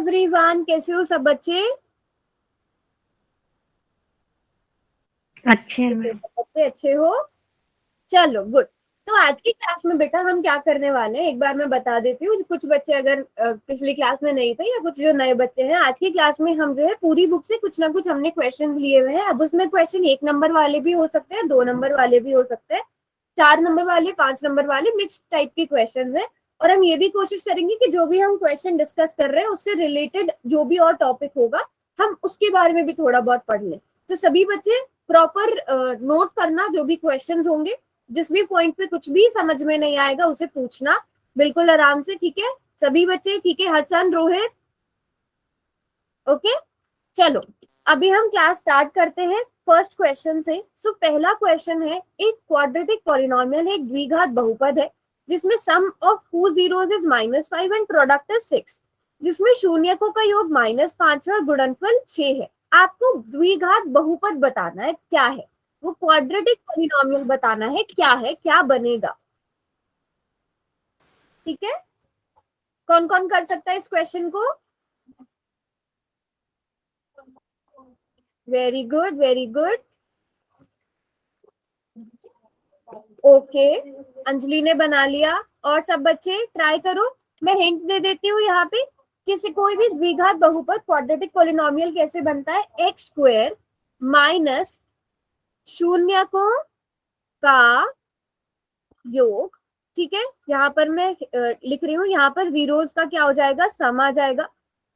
Everyone, कैसे हो सब बच्चे? अच्छे हैं मैम। बच्चे अच्छे हो? चलो गुड। तो आज की क्लास में बेटा हम क्या करने वाले हैं एक बार मैं बता देती हूँ। कुछ बच्चे अगर पिछली क्लास में नहीं थे या कुछ जो नए बच्चे हैं, आज की क्लास में हम जो है पूरी बुक से कुछ ना कुछ हमने क्वेश्चन लिए हुए हैं। अब उसमें क्वेश्चन 1 नंबर वाले भी हो सकते हैं, 2 नंबर वाले भी हो सकते हैं, 4 नंबर वाले, 5 नंबर वाले, मिक्स टाइप के क्वेश्चन है। और हम ये भी कोशिश करेंगे कि जो भी हम क्वेश्चन डिस्कस कर रहे हैं उससे रिलेटेड जो भी और टॉपिक होगा हम उसके बारे में भी थोड़ा बहुत पढ़ लें। तो सभी बच्चे प्रॉपर नोट करना जो भी क्वेश्चंस होंगे, जिस भी पॉइंट पे कुछ भी समझ में नहीं आएगा उसे पूछना बिल्कुल आराम से, ठीक है? सभी बच्चे ठीक है? हसन, रोहित, ओके। चलो अभी हम क्लास स्टार्ट करते हैं फर्स्ट क्वेश्चन से। सो पहला क्वेश्चन है, एक क्वाड्रेटिक पॉलिनोमियल है, एक द्विघात बहुपद है जिसमें sum of who zeros is -5 and product is 6, जिसमें शून्यकों का योग -5 और गुणनफल 6 है। आपको द्विघात बहुपद बताना है, क्या है वो? क्वाड्रेटिक पॉलिनोमियल बताना है क्या है, क्या बनेगा, ठीक है? कौन कौन कर सकता है इस क्वेश्चन को? Very good, very good, okay. Anjali ने बना लिया। और सब बच्चे ट्राई करो। मैं हिंट दे देती हूँ यहाँ पे। किसी कोई भी द्विघात बहुपद क्वाड्रेटिक पॉलिनोमियल कैसे बनता है? एक्स स्क्वायर माइनस शून्यकों का योग, ठीक है? यहाँ पर मैं लिख रही हूँ, यहाँ पर जीरोस का क्या हो जाएगा? सम आ जाएगा।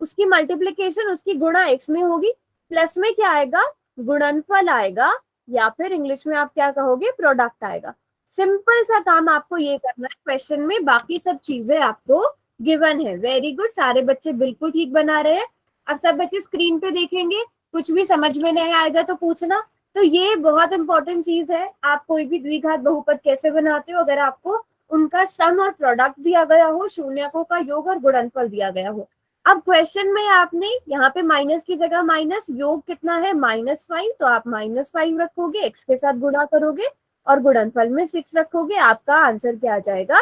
उसकी मल्टीप्लीकेशन उसकी गुणा एक्स में होगी। प्लस में क्या आएगा? गुणनफल आएगा, या फिर इंग्लिश में आप क्या कहोगे? प्रोडक्ट आएगा। सिंपल सा काम आपको ये करना है क्वेश्चन में, बाकी सब चीजें आपको गिवन है। वेरी गुड, सारे बच्चे बिल्कुल ठीक बना रहे हैं। अब सब बच्चे स्क्रीन पे देखेंगे, कुछ भी समझ में नहीं आएगा तो पूछना। तो ये बहुत इंपॉर्टेंट चीज है। आप कोई भी द्विघात बहुपद कैसे बनाते हो? अगर आपको उनका सम और प्रोडक्ट दिया गया हो, शून्यकों का योग और गुणनफल दिया गया हो। अब क्वेश्चन में आपने यहाँ पे माइनस की जगह माइनस, योग कितना है? -5, तो आप -5 रखोगे, एक्स के साथ गुणा करोगे और गुणनफल में 6 रखोगे। आपका आंसर क्या आ जाएगा?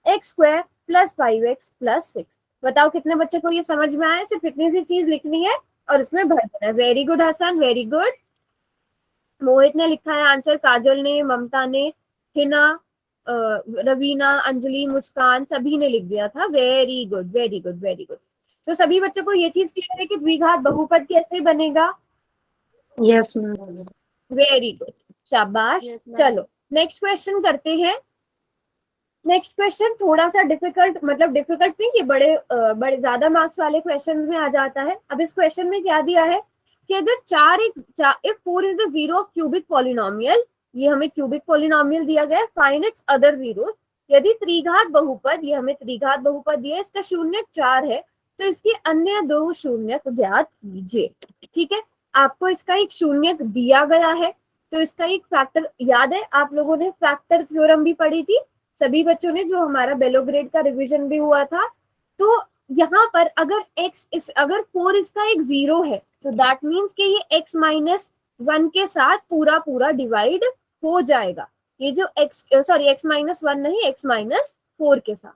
X square plus 5x plus 6। बताओ कितने बच्चे को ये समझ में आया? सिर्फ इतनी सी चीज लिखनी है और उसमें भर देना है। Very good Hasan, very good. Mohit ने लिखा है आंसर, काजल ने, ममता ने, हिना, रवीना, अंजलि, मुस्कान, सभी ने लिख दिया था। Very good, very good, very good. तो सभी बच्चों को ये चीज क्लियर है कि द्विघात बहुपद कैसे बनेगा? Yes ma'am. वेरी गुड, शाबाश। चलो नेक्स्ट क्वेश्चन करते हैं। नेक्स्ट क्वेश्चन थोड़ा सा डिफिकल्ट, मतलब डिफिकल्ट नहीं, कि बड़े ज्यादा मार्क्स वाले क्वेश्चन में आ जाता है। अब इस क्वेश्चन में क्या दिया है कि अगर if 4 is the zero of cubic polynomial, ये हमें क्यूबिक पॉलिनोमियल दिया गया है, फाइंड इट्स अदर जीरोस। यदि त्रिघात बहुपद, ये हमें त्रिघात बहुपद दिया है, इसका शून्यक 4 है, तो इसकी अन्य दो शून्यक ज्ञात कीजिए, ठीक है? आपको इसका एक शून्यक दिया गया है, तो इसका एक फैक्टर, याद है आप लोगों ने फैक्टर थ्योरम भी पढ़ी थी सभी बच्चों ने, जो हमारा बेलोग्रेड का रिवीजन भी हुआ था। तो यहाँ पर अगर 4 इसका एक जीरो है, तो दैट मीन्स कि ये x-1 के साथ पूरा पूरा डिवाइड हो जाएगा। ये जो x-1 नहीं, x-4 के साथ,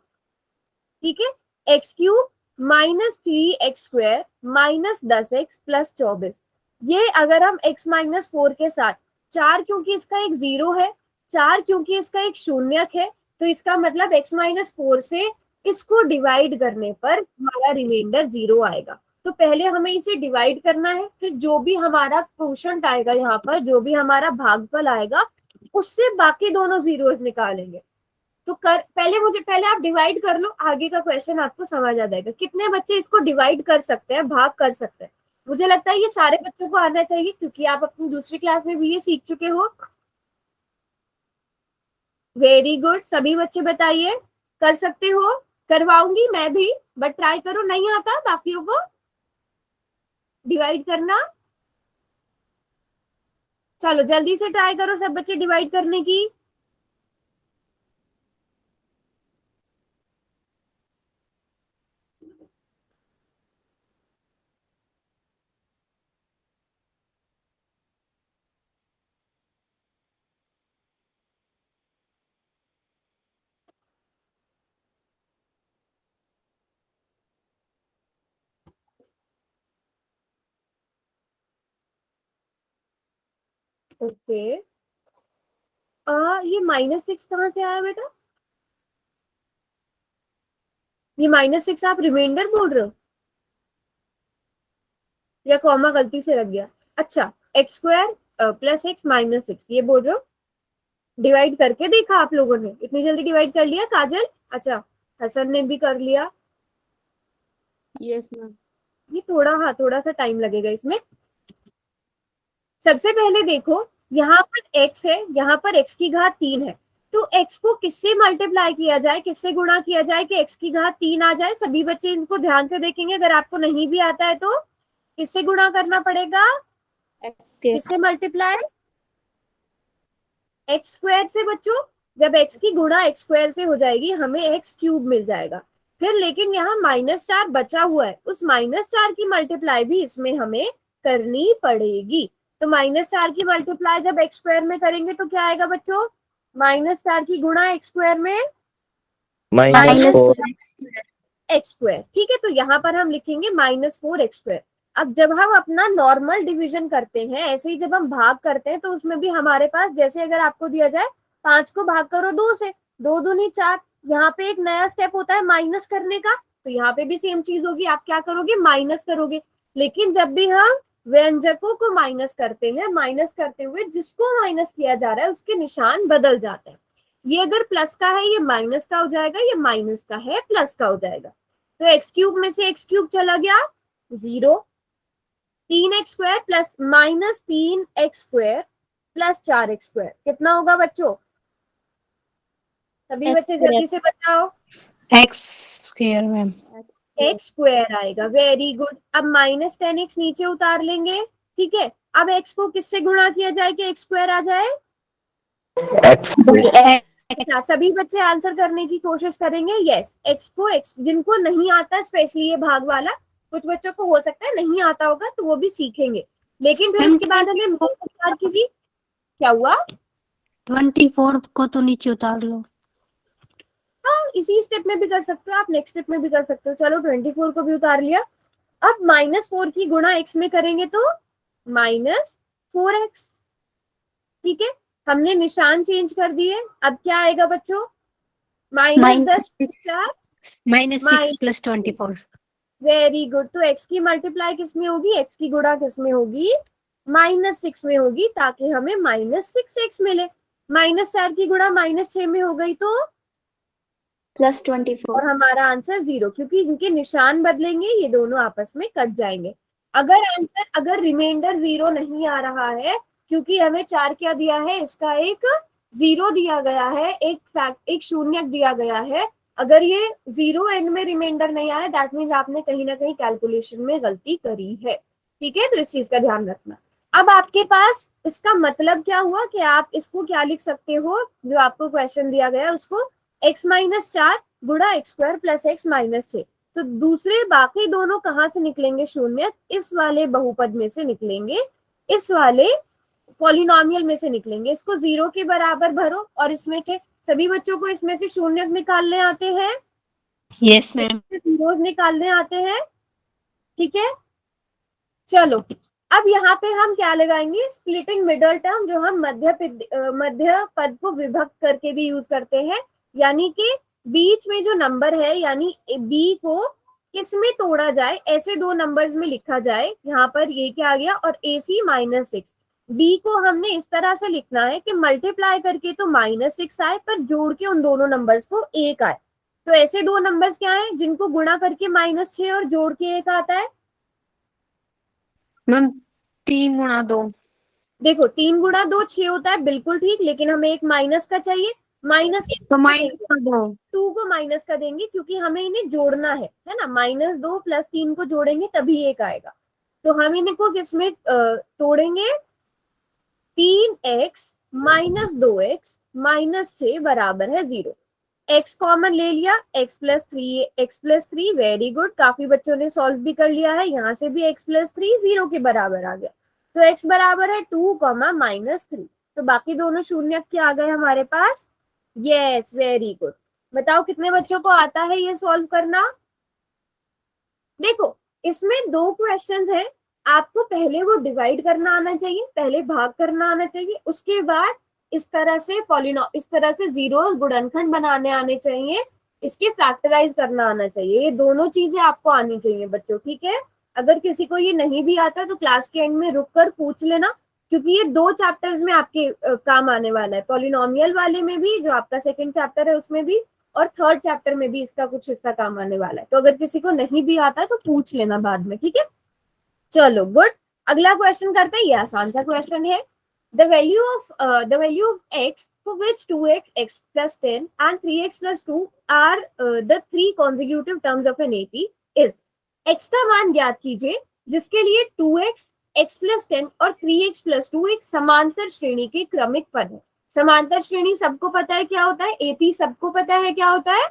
ठीक है? x³ -3x² -10x + 24, ये अगर हम x-4 के साथ 4, क्योंकि इसका एक जीरो है, 4 क्योंकि इसका एक शून्यक है, तो इसका मतलब x-4 से इसको डिवाइड करने पर हमारा रिमाइंडर 0 आएगा। तो पहले हमें इसे डिवाइड करना है, फिर जो भी हमारा क्वोशंट आएगा, यहाँ पर जो भी हमारा भागफल आएगा, उससे बाकी दोनों जीरोस निकालेंगे। तो पहले आप डिवाइड कर लो, आगे का क्वेश्चन आपको समझ आ जाएगा। कितने बच्चे इसको डिवाइड कर सकते हैं, भाग कर सकते हैं? मुझे लगता है ये सारे बच्चों को आना चाहिए, क्योंकि आप अपनी दूसरी क्लास में भी ये सीख चुके हो। वेरी गुड, सभी बच्चे बताइए, कर सकते हो? करवाऊंगी मैं भी, बट ट्राई करो। नहीं आता बाकियों को डिवाइड करना? चलो जल्दी से ट्राई करो सब बच्चे डिवाइड करने की। ओके, ये -6 कहाँ से आया बेटा? ये -6 आप रिमाइंडर बोल रहे हो या कॉमा गलती से लग गया? अच्छा, x² + x - 6 ये बोल रहे हो? डिवाइड करके देखा आप लोगों ने? इतनी जल्दी डिवाइड कर लिया काजल? अच्छा, हसन ने भी कर लिया। Yes ma'am. ये थोड़ा सा टाइम लगेगा इसमें। सबसे पहले देखो, यहाँ पर x है, यहाँ पर x की घात 3 है, तो x को किससे मल्टीप्लाई किया जाए, किससे गुणा किया जाए कि x की घात 3 आ जाए? सभी बच्चे इनको ध्यान से देखेंगे, अगर आपको नहीं भी आता है तो किससे गुणा करना पड़ेगा? किससे मल्टीप्लाई? x² से बच्चों। जब x की गुणा x² से हो जाएगी हमें x³ मिल जाएगा। फिर लेकिन यहाँ -4 बचा हुआ है, उस -4 की मल्टीप्लाई भी इसमें हमें करनी पड़ेगी। तो -4 की मल्टीप्लाई जब x² में करेंगे तो क्या आएगा बच्चों? -4 की गुणा x² में -4 x²। ठीक है, तो यहाँ पर हम लिखेंगे -4 x²। अब जब हम अपना नॉर्मल डिवीजन करते हैं, ऐसे ही जब हम भाग करते हैं तो उसमें भी हमारे पास, जैसे अगर आपको दिया जाए 5 को भाग करो 2 से, 2 दूनी 4, यहाँ पे एक नया स्टेप होता है माइनस करने का, तो यहाँ पे भी सेम चीज होगी, आप क्या करोगे? माइनस करोगे। लेकिन जब भी हम व्यंजकों को माइनस करते हैं, माइनस करते हुए जिसको माइनस किया जा रहा है उसके निशान बदल जाते हैं। ये अगर प्लस का है ये माइनस का हो जाएगा, ये माइनस का है प्लस का हो जाएगा। तो x³ में से x³ चला गया 0, 3x² plus -3x² plus 4x² कितना होगा बच्चों? सभी बच्चे जल्दी से बताओ। x² ma'am. x² आएगा, वेरी गुड। अब -10x नीचे उतार लेंगे, ठीक है। अब x को किससे गुणा किया जाए कि x² आ जाए? अच्छा, सभी बच्चे आंसर करने की कोशिश करेंगे। यस, x को x, जिनको नहीं आता स्पेशली ये भाग वाला, कुछ बच्चों को हो सकता है नहीं आता होगा तो वो भी सीखेंगे, लेकिन फिर उसके बाद हमें -4 की भी क्या हुआ? 24 को तो नीचे उतार लो। हाँ, इसी स्टेप में भी कर सकते हो आप, नेक्स्ट स्टेप में भी कर सकते हो। चलो 24 को भी उतार लिया। अब -4 की गुणा x में करेंगे तो -4x, ठीक है। हमने निशान चेंज कर दिए। अब क्या आएगा बच्चों? -10 -6 + 24। Very good. तो x की मल्टीप्लाई किस में होगी? x की गुणा किस में होगी? -6 में होगी, ताकि हमें -6x मिले। -4 की गुणा -6 में हो गई तो +24 और हमारा आंसर 0, क्योंकि इनके निशान बदलेंगे, ये दोनों आपस में कट जाएंगे। अगर रिमाइंडर 0 नहीं आ रहा है, क्योंकि हमें 4 क्या दिया है, इसका एक 0 दिया गया है, एक शून्य दिया गया है। अगर ये 0 एंड में रिमाइंडर नहीं आ रहा है, दैट मीन्स आपने कहीं ना कहीं कैलकुलेशन में गलती करी है, ठीक है। तो इस चीज का ध्यान रखना। अब आपके पास इसका मतलब क्या हुआ कि आप इसको क्या लिख सकते हो, जो आपको क्वेश्चन दिया गया उसको x - 4 गुणा x² प्लस x - 6। तो दूसरे बाकी दोनों कहाँ से निकलेंगे? शून्य इस वाले बहुपद में से निकलेंगे, इस वाले पॉलिनोमियल में से निकलेंगे। इसको 0 के बराबर भरो, और इसमें से सभी बच्चों को इसमें से शून्य निकालने आते हैं? Yes ma'am. जीरोस निकालने आते हैं, ठीक है। चलो, अब यहाँ पे हम क्या लगाएंगे? स्प्लिटिंग मिडल टर्म, जो हम मध्य पद को विभक्त करके भी यूज करते हैं, यानी कि बीच में जो नंबर है, यानी b को किस में तोड़ा जाए, ऐसे दो नंबर्स में लिखा जाए। यहाँ पर ये क्या आ गया? और AC -6, b को हमने इस तरह से लिखना है कि मल्टीप्लाई करके तो -6 आए, पर जोड़ के उन दोनों नंबर्स को 1 आए। तो ऐसे दो नंबर्स क्या है जिनको गुणा करके -6 और जोड़ के 1 आता है? मैम 3 × 2। देखो, 3 × 2 6 होता है, बिल्कुल ठीक, लेकिन हमें एक माइनस का चाहिए। माइनस तो -2। 2 को माइनस का देंगे, क्योंकि हमें इन्हें जोड़ना है ना। -2 + 3 को जोड़ेंगे तभी 1 आएगा। तो हम इनको किसमें तोड़ेंगे? 3x - 2x - 6 बराबर है 0। x कॉमन ले लिया, x + 3 वेरी गुड। काफी बच्चों ने सॉल्व भी कर लिया है, यहाँ से भी x + 3 0 के बराबर आ गया। तो x बराबर है 2, -3। तो बाकी दोनों शून्य क्या आ गए हमारे पास? Yes, very good. बताओ कितने बच्चों को आता है ये सॉल्व करना? देखो, इसमें 2 क्वेश्चंस हैं। आपको पहले वो डिवाइड करना आना चाहिए, पहले भाग करना आना चाहिए, उसके बाद इस तरह से जीरो गुणनखंड बनाने आने चाहिए, इसके फैक्टराइज करना आना चाहिए। ये दोनों चीजें आपको आनी चाहिए बच्चों, ठीक है। अगर किसी को ये नहीं भी आता तो क्लास के एंड में रुक कर पूछ लेना, क्योंकि ये 2 चैप्टर्स में आपके काम आने वाला है, पॉलिनोमियल वाले में भी जो आपका सेकंड चैप्टर है उसमें भी, और थर्ड चैप्टर में भी इसका कुछ हिस्सा काम आने वाला है। तो अगर किसी को नहीं भी आता तो पूछ लेना बाद में, ठीक है। चलो गुड, अगला क्वेश्चन करते हैं। ये आसान सा क्वेश्चन है। the value of x for which 2x, x plus 10 and 3x plus 2 are the 3 consecutive terms of an AP is, x का मान ज्ञात कीजिए जिसके लिए 2x, x plus 10 और 3x plus 2 एक समांतर श्रेणी के क्रमिक पद है। समांतर श्रेणी सबको पता है क्या होता है, AP सबको पता है क्या होता है,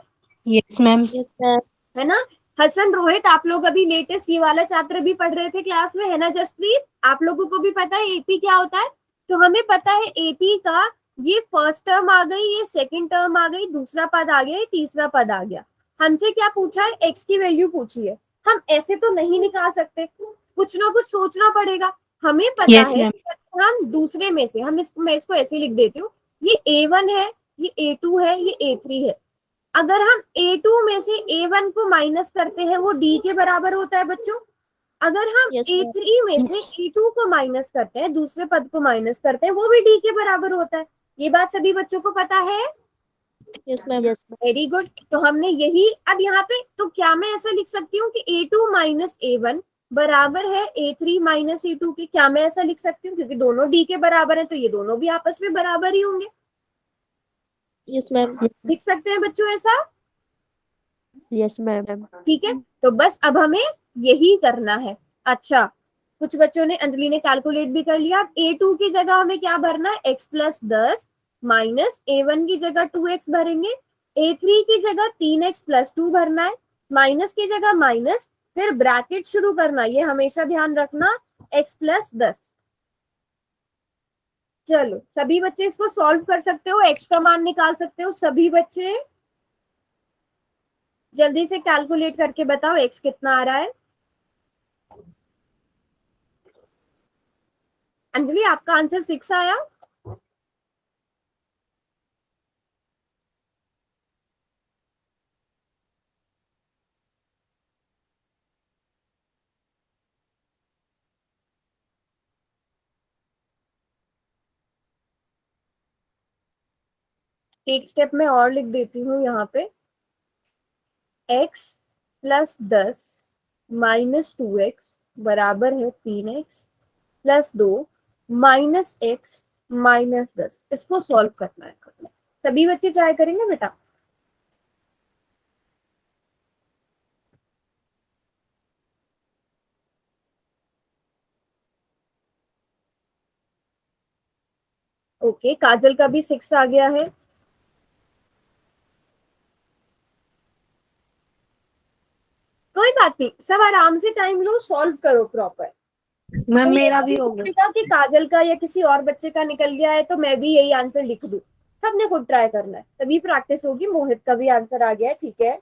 यस मैम। है ना। हसन, रोहित, आप लोग अभी लेटेस्ट ये वाला चैप्टर भी पढ़ रहे थे क्लास में, है ना। जसप्रीत, आप लोगों को भी पता है एपी क्या होता है। तो हमें पता है एपी का ये फर्स्ट टर्म आ गई, ये सेकंड टर्म आ गई, दूसरा पद आ गया, तीसरा पद आ गया। हमसे क्या पूछा है, एक्स की वैल्यू पूछी है। हम ऐसे तो नहीं निकाल सकते, कुछ ना कुछ सोचना पड़ेगा। हमें पता Yes, है ma'am. कि हम दूसरे में से मैं इसको ऐसे लिख देती हूँ, ये A1 है, ये A2 है, ये A3 है। अगर हम A2 में से A1 को माइनस करते हैं वो D के बराबर होता है बच्चों। अगर हम A3 में से A2 को माइनस करते हैं, दूसरे पद को माइनस करते हैं, वो भी D के बराबर होता है। ये बात सभी बच्चों को पता है। Yes ma'am. Very good. तो हमने यही, अब यहाँ पे तो क्या मैं ऐसा लिख सकती हूँ कि A2 माइनस A1 बराबर है A3 माइनस A2 के, क्या मैं ऐसा लिख सकती हूँ, क्योंकि दोनों D के बराबर है तो ये दोनों भी आपस में बराबर ही होंगे। Yes ma'am. लिख सकते हैं बच्चों ऐसा, यस मैम। ठीक है। तो बस अब हमें यही करना है। अच्छा, कुछ बच्चों ने, अंजलि ने कैलकुलेट भी कर लिया। A2 की जगह हमें क्या भरना है, x प्लस 10 माइनस A1 की जगह 2x भरेंगे, A3 की जगह 3x प्लस 2 भरना है, माइनस की जगह माइनस, फिर ब्रैकेट शुरू करना, ये हमेशा ध्यान रखना, x प्लस 10। चलो सभी बच्चे इसको सॉल्व कर सकते हो, x का मान निकाल सकते हो सभी बच्चे। जल्दी से कैलकुलेट करके बताओ x कितना आ रहा है। अंजलि, आपका आंसर 6 आया। एक स्टेप में और लिख देती हूँ यहाँ पे, x प्लस 10 माइनस 2x बराबर है 3x plus 2 minus x minus 10। इसको सॉल्व करना है। सभी बच्चे ट्राई करेंगे बेटा। ओके, काजल का भी 6 आ गया है। कोई बात नहीं, सब आराम से टाइम लो, सॉल्व करो प्रॉपर। मैम मेरा भी हो गया। बेटा कि काजल का या किसी और बच्चे का निकल गया है तो मैं भी यही आंसर लिख दूं, सबने खुद ट्राई करना है, तभी प्रैक्टिस होगी। मोहित का भी आंसर आ गया है, ठीक है।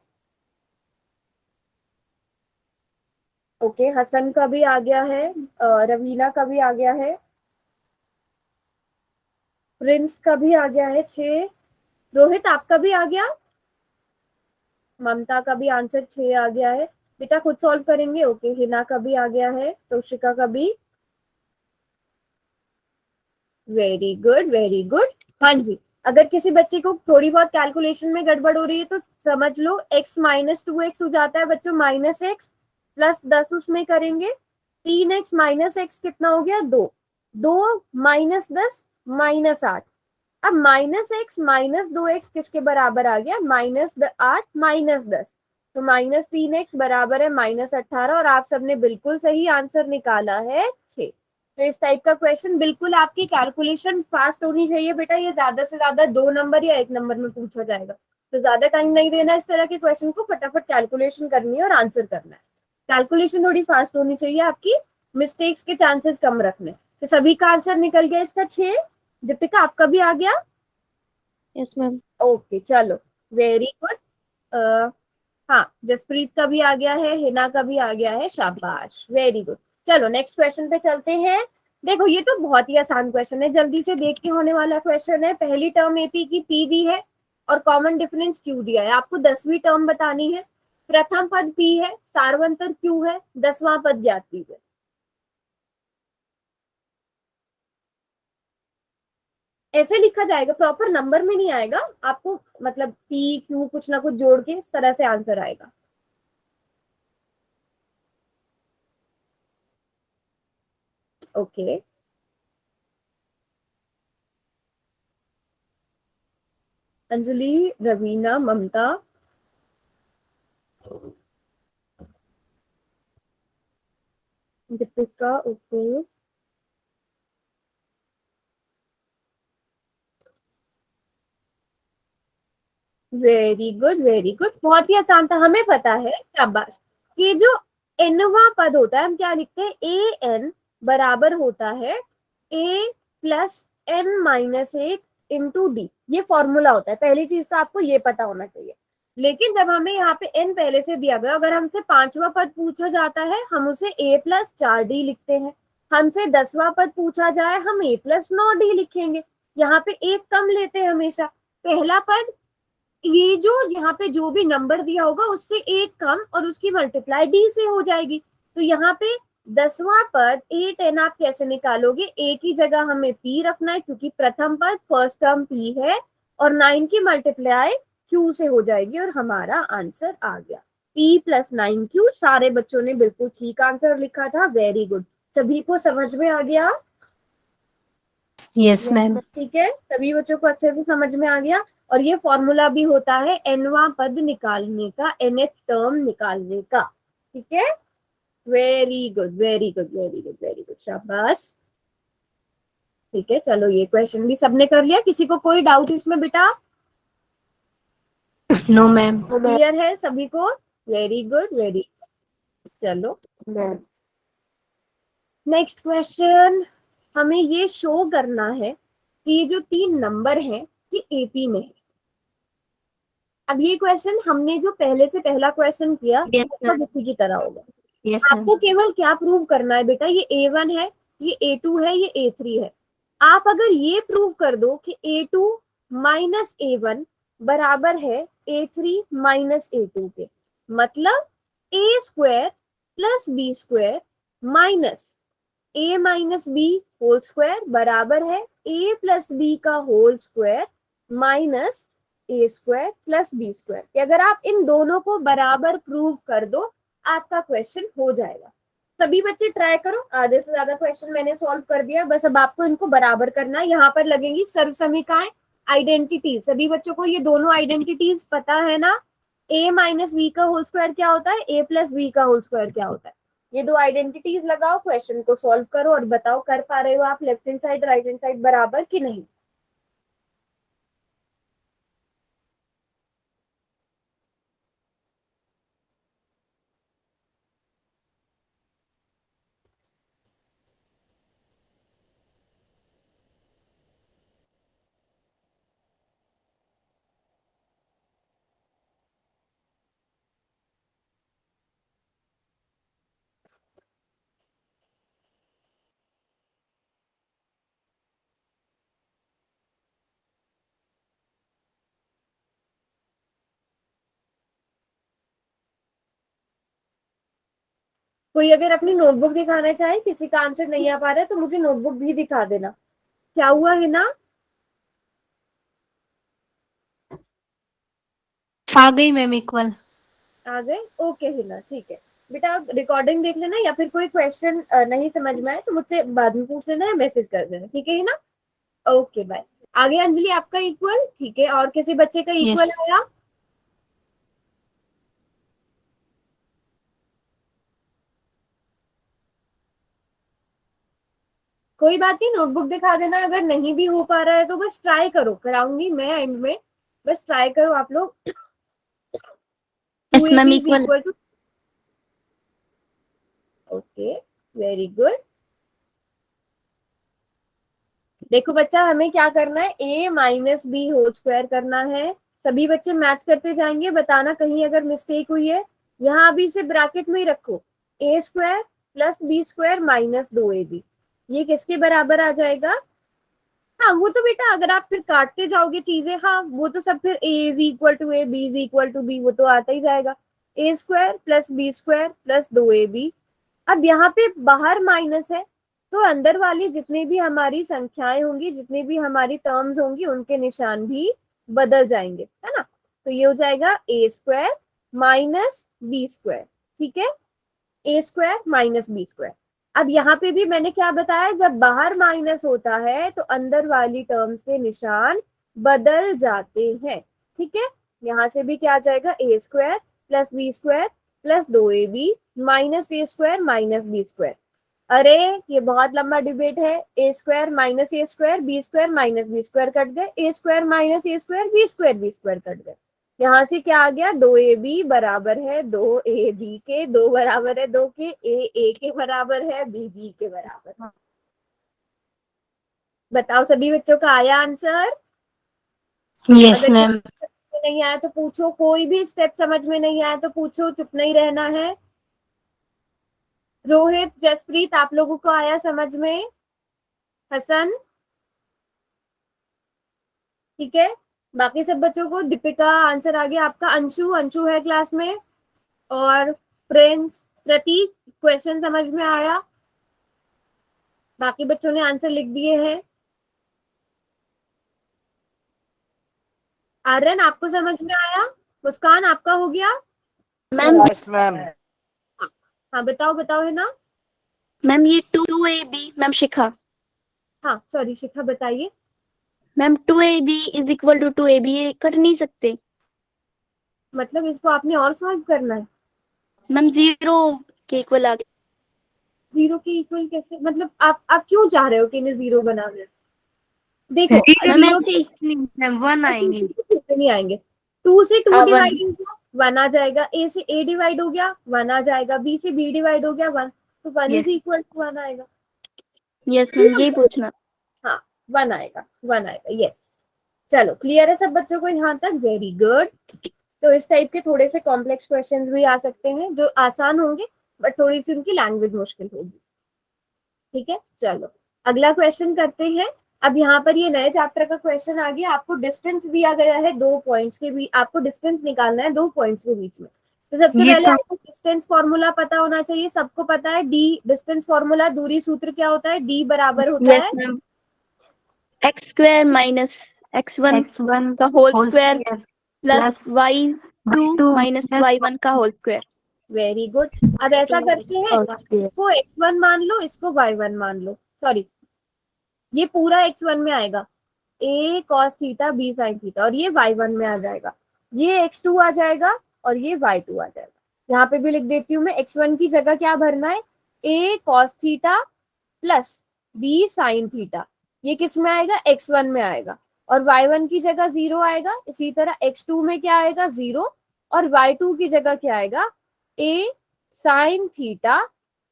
ओके, हसन का भी आ गया है, रवीना का भी आ गया है, प्रिंस का भी आ गया है 6। रोहित, आपका भी आ गया। ममता का भी आंसर 6 आ गया है। बेटा खुद सॉल्व करेंगे। ओके, हिना का भी आ गया है, तोशिका का भी। Very good, very good. हाँ जी, अगर किसी बच्चे को थोड़ी बहुत कैलकुलेशन में गड़बड़ हो रही है तो समझ लो, x माइनस 2x हो जाता है बच्चों, माइनस एक्स प्लस 10 उसमें करेंगे, 3x माइनस एक्स कितना हो गया, 2, 2 माइनस 10 माइनस 8। अब माइनस एक्स माइनस 2x किसके बराबर आ गया, माइनस 8 माइनस 10, तो माइनस 3x बराबर है माइनस 18। और आप सबने बिल्कुल सही आंसर निकाला है 6। तो इस टाइप का क्वेश्चन बिल्कुल आपकी कैलकुलेशन फास्ट होनी चाहिए बेटा। ये ज्यादा से ज्यादा 2 नंबर या 1 नंबर में पूछा जाएगा, तो ज्यादा टाइम नहीं देना इस तरह के क्वेश्चन को, फटाफट कैलकुलेशन करनी है और आंसर करना है। कैलकुलेशन थोड़ी फास्ट होनी चाहिए आपकी, मिस्टेक्स के चांसेस कम रखने। तो सभी का आंसर निकल गया इसका 6। दीपिका, आपका भी आ गया। Yes ma'am. ओके चलो, वेरी गुड। हाँ, जसप्रीत का भी आ गया है, हिना का भी आ गया है, शाबाश, वेरी गुड। चलो नेक्स्ट क्वेश्चन पे चलते हैं। देखो ये तो बहुत ही आसान क्वेश्चन है, जल्दी से देख के होने वाला क्वेश्चन है। पहली टर्म एपी की पी दी है और कॉमन डिफरेंस क्यू दिया है, आपको 10वीं टर्म बतानी है। प्रथम पद पी है, सार्वंतर क्यू है, 10वां पद ज्ञात कीजिए। ऐसे लिखा जाएगा, प्रॉपर नंबर में नहीं आएगा आपको, मतलब पी क्यू कुछ ना कुछ जोड़ के इस तरह से आंसर आएगा। Okay Anjali, Raveena, Mamata, Deepika, okay very good very good, बहुत ही आसान था, हमें पता है, शाबाश। ये जो एनवा पद होता है हम क्या लिखते हैं, ए एन बराबर होता है ए प्लस एन माइनस एक इंटू डी, ये फॉर्मूला होता है। पहली चीज तो आपको ये पता होना चाहिए। लेकिन जब हमें यहाँ पे एन पहले से दिया गया, अगर हमसे 5वां पद पूछा जाता है हम उसे ए प्लस 4d लिखते हैं। हमसे 10वां पद पूछा जाए हम ए प्लस 9d लिखेंगे। यहाँ पे एक कम लेते हैं हमेशा। पहला पद, ये जो यहाँ पे जो भी नंबर दिया होगा उससे एक कम और उसकी मल्टीप्लाई डी से हो जाएगी। तो यहाँ पे 10वां पद 8n आप कैसे निकालोगे, ए की जगह हमें पी रखना है क्योंकि प्रथम पद फर्स्ट टर्म पी है, और 9 की मल्टीप्लाई क्यू से हो जाएगी और हमारा आंसर आ गया p प्लस 9q। सारे बच्चों ने बिल्कुल ठीक आंसर लिखा था, वेरी गुड। सभी को समझ में आ गया? Yes ma'am. ठीक है, सभी बच्चों को अच्छे से समझ में आ गया। और ये फॉर्मूला भी होता है nवां पद निकालने का, nth टर्म निकालने का। ठीक है, very good very good very good very good, शाबाश। ठीक है, चलो ये क्वेश्चन भी सबने कर लिया, किसी को कोई डाउट इसमें बेटा? No ma'am. क्लियर है सभी को? Very good very good. चलो नेक्स्ट क्वेश्चन, हमें ये शो करना है कि ये जो 3 नंबर हैं ये एपी में है। अब ये क्वेश्चन हमने जो पहले से पहला क्वेश्चन किया Yes, सब इसी की तरह होगा। Yes ma'am. आपको केवल क्या प्रूव करना है बेटा, ये A1 है, ये A2 है, ये A3 है। आप अगर ये प्रूव कर दो कि A2 माइनस A1 बराबर है A3 माइनस A2 के, मतलब A square plus B square minus A minus b whole square बराबर है A प्लस बी का whole square minus a square plus b square, कि अगर आप इन दोनों को बराबर प्रूव कर दो आपका क्वेश्चन हो जाएगा। सभी बच्चे ट्राई करो, आधे से ज्यादा क्वेश्चन मैंने सॉल्व कर दिया, बस अब आपको इनको बराबर करना है। यहाँ पर लगेंगी सर्व समीकरण, आइडेंटिटीज। सभी बच्चों को ये दोनों आइडेंटिटीज पता है ना? ए माइनस बी का होल स्क्वायर क्या होता है, ए प्लस बी का होल स्क्वायर क्या होता है। ये दो आइडेंटिटीज लगाओ, क्वेश्चन को सॉल्व करो और बताओ कर पा रहे हो आप left hand side right hand side बराबर कि नहीं। कोई अगर अपनी नोटबुक दिखाना चाहे, किसी का आंसर नहीं आ पा रहा है तो मुझे नोटबुक भी दिखा देना। क्या हुआ है ना? आ गई मैम इक्वल। आ गए? ओके हिना, ठीक है बेटा, रिकॉर्डिंग देख लेना, या फिर कोई क्वेश्चन नहीं समझ में आए तो मुझसे बाद में पूछ लेना या मैसेज कर देना, ठीक है हिना? Okay bye. आगे अंजलि आपका इक्वल, ठीक है, और किसी बच्चे का इक्वल Yes. आया? कोई बात नहीं, नोटबुक दिखा देना। अगर नहीं भी हो पा रहा है तो बस ट्राई करो, कराऊंगी मैं एंड में, बस ट्राई करो आप लोग। Yes, ma'am, 2ab is equal. equal to, okay very good. देखो बच्चा, हमें क्या करना है, a minus b whole square करना है। सभी बच्चे मैच करते जाएंगे, बताना कहीं अगर मिस्टेक हुई है। यहाँ अभी इसे ब्रैकेट में ही रखो, a square plus b square minus 2ab, ये किसके बराबर आ जाएगा? हाँ वो तो बेटा अगर आप फिर काटते जाओगे चीजें, हाँ वो तो सब फिर a is equal to a, b is equal to b, वो तो आता ही जाएगा। a square plus b square plus 2ab। अब यहाँ पे बाहर माइनस है तो अंदर वाली जितनी भी हमारी संख्याएं होंगी, जितनी भी हमारी टर्म्स होंगी, उनके निशान भी बदल जाएंगे, है ना। तो ये हो जाएगा a square minus b square, ठीक है, a square minus b square. अब यहाँ पे भी मैंने क्या बताया, जब बाहर माइनस होता है तो अंदर वाली टर्म्स के निशान बदल जाते हैं, ठीक है। यहाँ से भी क्या आ जाएगा, a square plus b square plus 2ab minus a square minus b square. अरे ये बहुत लंबा डिबेट है, a square minus a square, b square minus b square cut गए, a square minus a square, b square cut गए। यहाँ से क्या आ गया, 2ab बराबर है 2ab के, 2 बराबर है 2 के, a के बराबर है, b के बराबर है। बताओ सभी बच्चों का आया आंसर? यस अगर मैम। किसी नहीं आया तो पूछो, कोई भी स्टेप समझ में नहीं आया तो पूछो, चुप नहीं रहना है। रोहित, जसप्रीत, आप लोगों को आया समझ में? हसन, ठीक है। बाकी सब बच्चों को, दीपिका आंसर आ गया आपका, अंशु, अंशु है क्लास में, और प्रिंस, प्रतीक, क्वेश्चन समझ में आया? बाकी बच्चों ने आंसर लिख दिए हैं। आर्यन आपको समझ में आया? मुस्कान आपका हो गया? मैम हाँ बताओ बताओ, है ना। मैम ये 2ab मैम शिखा हाँ सॉरी शिखा, बताइए। Ma'am 2ab is equal to 2ab, ये कर नहीं सकते मतलब इसको आपने और सॉल्व करना है? मैम, जीरो के इक्वल आ गया। जीरो के इक्वल कैसे, मतलब आप क्यों चाह रहे हो कि इन्हें जीरो बना दें? देखो मैम जीरो ऐसे ही मैम 1 आएंगे। नहीं आएंगे। 2 से 2 हाँ, डिवाइड 1। हो गया 1 आ जाएगा, a से a डिवाइड हो गया 1 आ जाएगा, b से b डिवाइड हो गया 1, तो 1 इज Yes. इक्वल टू 1 आएगा। यस मैम, यही पूछना। हाँ 1 आएगा, 1 आएगा, यस। चलो क्लियर है सब बच्चों को यहाँ तक? Very good. तो इस टाइप के थोड़े से कॉम्प्लेक्स क्वेश्चन भी आ सकते हैं जो आसान होंगे, बट थोड़ी सी उनकी लैंग्वेज मुश्किल होगी, ठीक है। चलो अगला क्वेश्चन करते हैं। अब यहाँ पर ये नए चैप्टर का क्वेश्चन आ गया, आपको डिस्टेंस दिया गया है 2 पॉइंट्स के बीच, आपको डिस्टेंस निकालना है 2 पॉइंट्स के बीच में। तो सबसे ये पहले तो आपको डिस्टेंस फॉर्मूला पता होना चाहिए, सबको पता है डी, डिस्टेंस फॉर्मूला, दूरी सूत्र क्या होता है, डी बराबर होता यस है ma'am, x square minus x1 x1 का whole whole square square plus plus y2 2 minus y1 का होल स्क्वायर। Very good. अब ऐसा करते हैं, इसको x1 मान लो, इसको y1 मान लो, सॉरी ये पूरा x1 में आएगा, a cos theta b sin theta, और ये y1 में आ जाएगा, ये x2 आ जाएगा और ये y2 आ जाएगा। यहाँ पे भी लिख देती हूँ मैं, x1 की जगह क्या भरना है, a cos theta plus b sin theta, ये किस में आएगा, x1 में आएगा, और y1 की जगह 0 आएगा। इसी तरह x2 में क्या आएगा, 0, और y2 की जगह क्या आएगा, a sin theta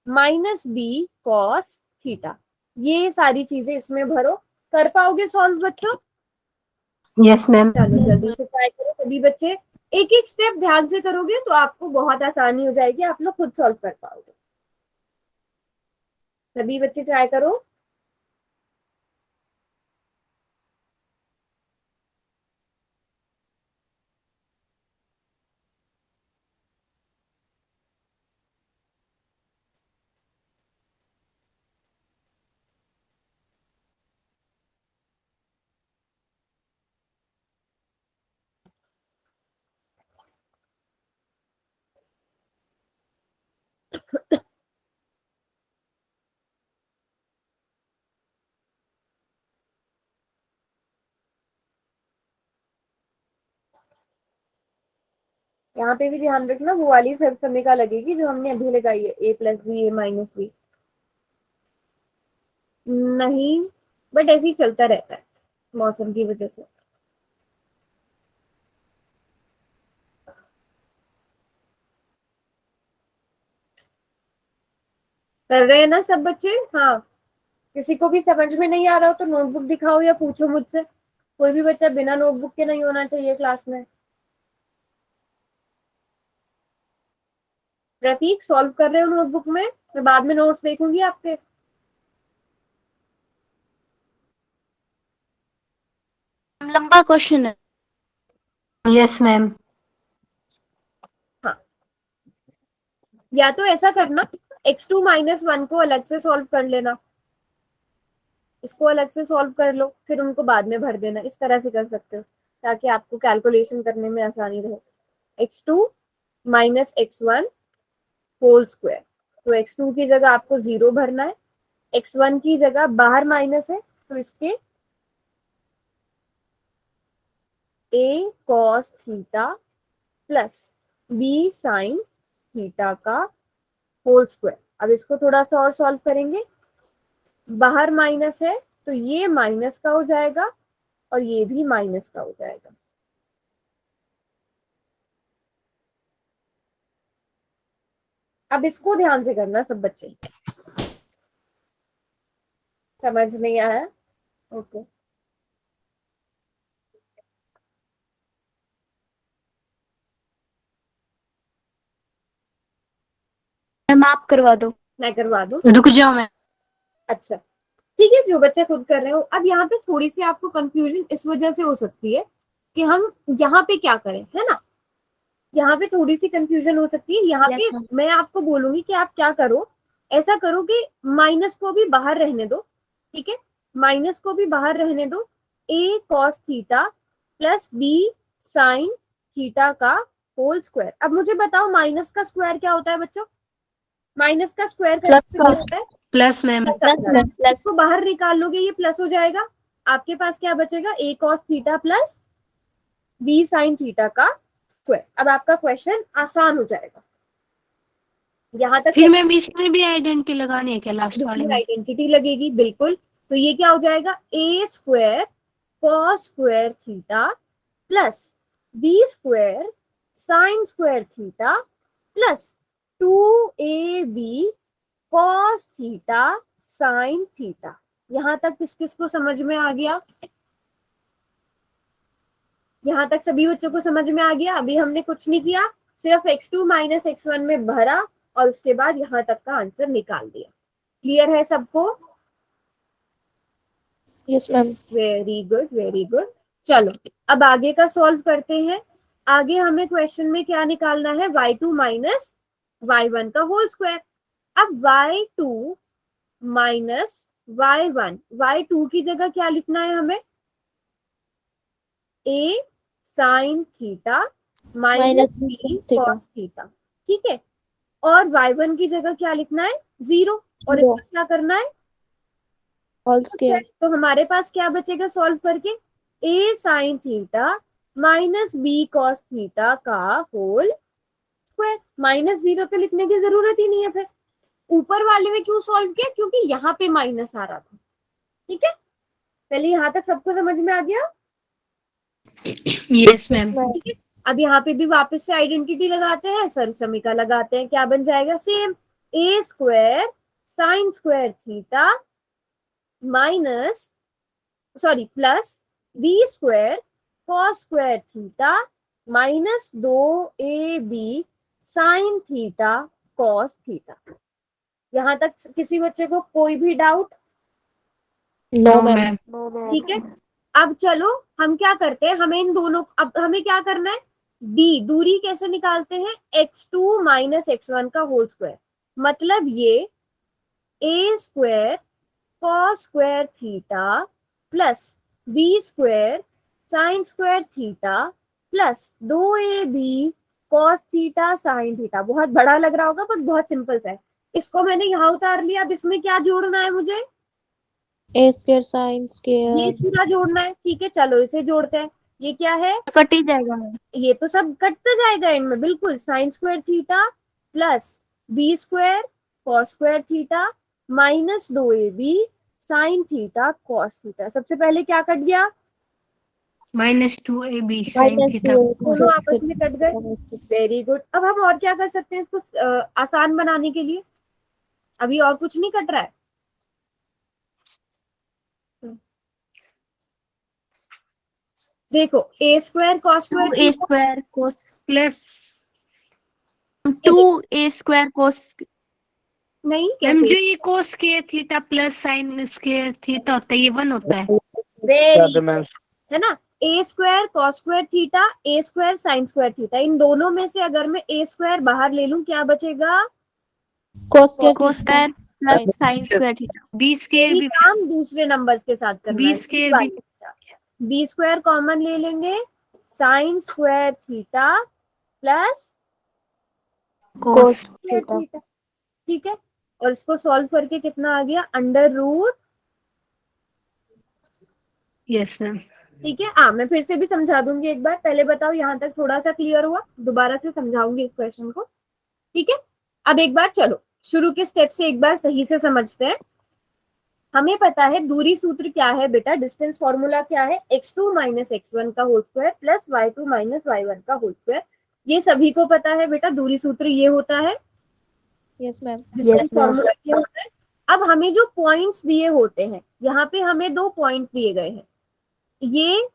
minus b cos theta. ये सारी चीजें इसमें भरो। कर पाओगे सॉल्व बच्चों? Yes ma'am. चलो जल्दी से ट्राई करो सभी बच्चे, एक एक स्टेप ध्यान से करोगे तो आपको बहुत आसानी हो जाएगी, आप लोग खुद सॉल्व कर पाओगे। सभी बच्चे ट्राई करो। यहाँ पे भी ध्यान रखना, वो वाली फिर समीकरण लगेगी जो हमने अभी लगाई है, a plus b, a minus b, नहीं, बट ऐसे ही चलता रहता है मौसम की वजह से। कर रहे हैं ना सब बच्चे? हाँ, किसी को भी समझ में नहीं आ रहा हो तो नोटबुक दिखाओ या पूछो मुझसे, कोई भी बच्चा बिना नोटबुक के नहीं होना चाहिए क्लास में। प्रतीक सॉल्व कर रहे हो नोटबुक में? मैं बाद में नोट्स देखूंगी आपके। लंबा क्वेश्चन है। Yes, ma'am. हाँ, या तो ऐसा करना, x2 - 1 को अलग से सॉल्व कर लेना, इसको अलग से सॉल्व कर लो, फिर उनको बाद में भर देना। इस तरह से कर सकते हो ताकि आपको कैलकुलेशन करने में आसानी रहे। x2 - x1 होल स्क्वायर, तो x2 की जगह आपको 0 भरना है, x1 की जगह बाहर माइनस है तो इसके a cos theta plus b sin theta का होल स्क्वायर। अब इसको थोड़ा सा और सॉल्व करेंगे, बाहर माइनस है तो ये माइनस का हो जाएगा और ये भी माइनस का हो जाएगा। अब इसको ध्यान से करना सब बच्चे, समझ नहीं आया? ओके, मैम आप करवा दो। मैं करवा दूं? रुक जाओ मैम। अच्छा ठीक है, जो बच्चे खुद कर रहे हो। अब यहाँ पे थोड़ी सी आपको कंफ्यूजन इस वजह से हो सकती है कि हम यहाँ पे क्या करें, है ना? यहाँ पे थोड़ी सी कंफ्यूजन हो सकती है। यहाँ Yes, पे ma'am. मैं आपको बोलूंगी कि आप क्या करो, ऐसा करो कि माइनस को भी बाहर रहने दो, ठीक है? माइनस को भी बाहर रहने दो, a cos theta plus b sin theta का होल स्क्वायर। अब मुझे बताओ माइनस का स्क्वायर क्या होता है बच्चों? माइनस का स्क्वायर क्या होता है? Plus, ma'am. प्लस। इसको बाहर निकाल लोगे, ये प्लस हो जाएगा। आपके पास क्या बचेगा? a cos theta plus b sin theta का स्क्वायर। अब आपका क्वेश्चन आसान हो जाएगा। यहाँ तक फिर मैम इसमें भी आइडेंटिटी लगानी है क्या लास्ट वाले इसमें में? आइडेंटिटी लगेगी, बिल्कुल। तो ये क्या हो जाएगा? a square cos square theta plus b square sin square theta plus 2ab cos theta sin theta. यहाँ तक किस किस को समझ में आ गया? यहाँ तक सभी बच्चों को समझ में आ गया? अभी हमने कुछ नहीं किया, सिर्फ x2 - x1 में भरा और उसके बाद यहाँ तक का आंसर निकाल दिया। क्लियर है सबको? Yes, ma'am. Very good, very good. चलो अब आगे का सॉल्व करते हैं। आगे हमें क्वेश्चन में क्या निकालना है? y2 माइनस y1 का होल स्क्वायर। अब y2 माइनस y1, y2 की जगह क्या लिखना है हमें? a sin theta minus Minus b theta. cos theta, ठीक है? और y1 की जगह क्या लिखना है? 0। और Zero. इसका क्या करना है? All square. तो हमारे पास क्या बचेगा सॉल्व करके? a sin theta minus b cos theta का होल स्क्वायर। -0 तो लिखने की जरूरत ही नहीं है। फिर ऊपर वाले में क्यों सॉल्व किया? क्योंकि यहाँ पे माइनस आ रहा था, ठीक है? पहले यहाँ तक सबको समझ में आ गया? Yes, ma'am. ठीक है, अब यहाँ पे भी वापस से आइडेंटिटी लगाते हैं, सर समीका लगाते हैं। क्या बन जाएगा? Same, a square sine square theta minus sorry plus b square cos square theta minus 2ab sine theta cos theta. यहाँ तक किसी बच्चे को कोई भी doubt? No, No, ma'am. ma'am. No, ma'am. ठीक है, अब चलो हम क्या करते हैं, हमें इन दोनों, अब हमें क्या करना है? डी दूरी कैसे निकालते हैं? x2 - x1 का होल स्क्वायर। मतलब ये a square cos square theta plus b square sin square theta plus 2ab cos theta sin theta. बहुत बड़ा लग रहा होगा पर बहुत सिंपल सा है। इसको मैंने यहाँ उतार लिया। अब इसमें क्या जोड़ना है मुझे? A square sin ये square. पूरा जोड़ना है, ठीक है? चलो इसे जोड़ते हैं। ये क्या है? कट ही जाएगा मैम। ये तो सब कटता जाएगा एंड में, बिल्कुल। Sign square theta plus b square cos square theta minus 2ab sine theta cos theta. सबसे पहले क्या कट गया? -2ab sin Minus theta. 2ab. दोनों आपस में कट गए। Very good. अब हम और क्या कर सकते हैं इसको आसान बनाने के लिए? अभी और कुछ नहीं कट रहा है। देखो a square cos square a square cos Plus 2a square cos नहीं मैम जो कैसे? ये cos square theta plus sine square theta होता है ये 1 होता है। वेरी मैम है ना, ए स्क्वायर कॉस स्क्वायर थीटा, ए स्क्वायर साइन स्क्वायर थीटा, इन दोनों में से अगर मैं ए स्क्वायर बाहर ले लूं क्या बचेगा? cos square cos theta square plus sin sin square theta. b square यही भी काम दूसरे नंबर्स के साथ करना b है। स्क्वायर भी बी स्क्वायर कॉमन ले लेंगे, sine square theta plus cos theta theta, ठीक है। और इसको सॉल्व करके कितना आ गया? Under root, yes ma'am. ठीक है। हाँ, मैं फिर से भी समझा दूंगी एक बार, पहले बताओ यहाँ तक थोड़ा सा क्लियर हुआ? दोबारा से समझाऊंगी इस क्वेश्चन को, ठीक है। अब एक बार चलो शुरू के स्टेप से एक बार सही से समझते हैं। हमें पता है दूरी सूत्र क्या है बेटा, डिस्टेंस फॉर्मूला क्या है? x2 माइनस x1 का whole square plus y2 minus y1 का होल स्क्वायर। ये सभी को पता है बेटा, दूरी सूत्र ये होता है, yes ma'am डिस्टेंस फॉर्मूला ये होता है। अब हमें जो पॉइंट्स दिए होते हैं, यहाँ पे हमें 2 पॉइंट दिए गए हैं, ये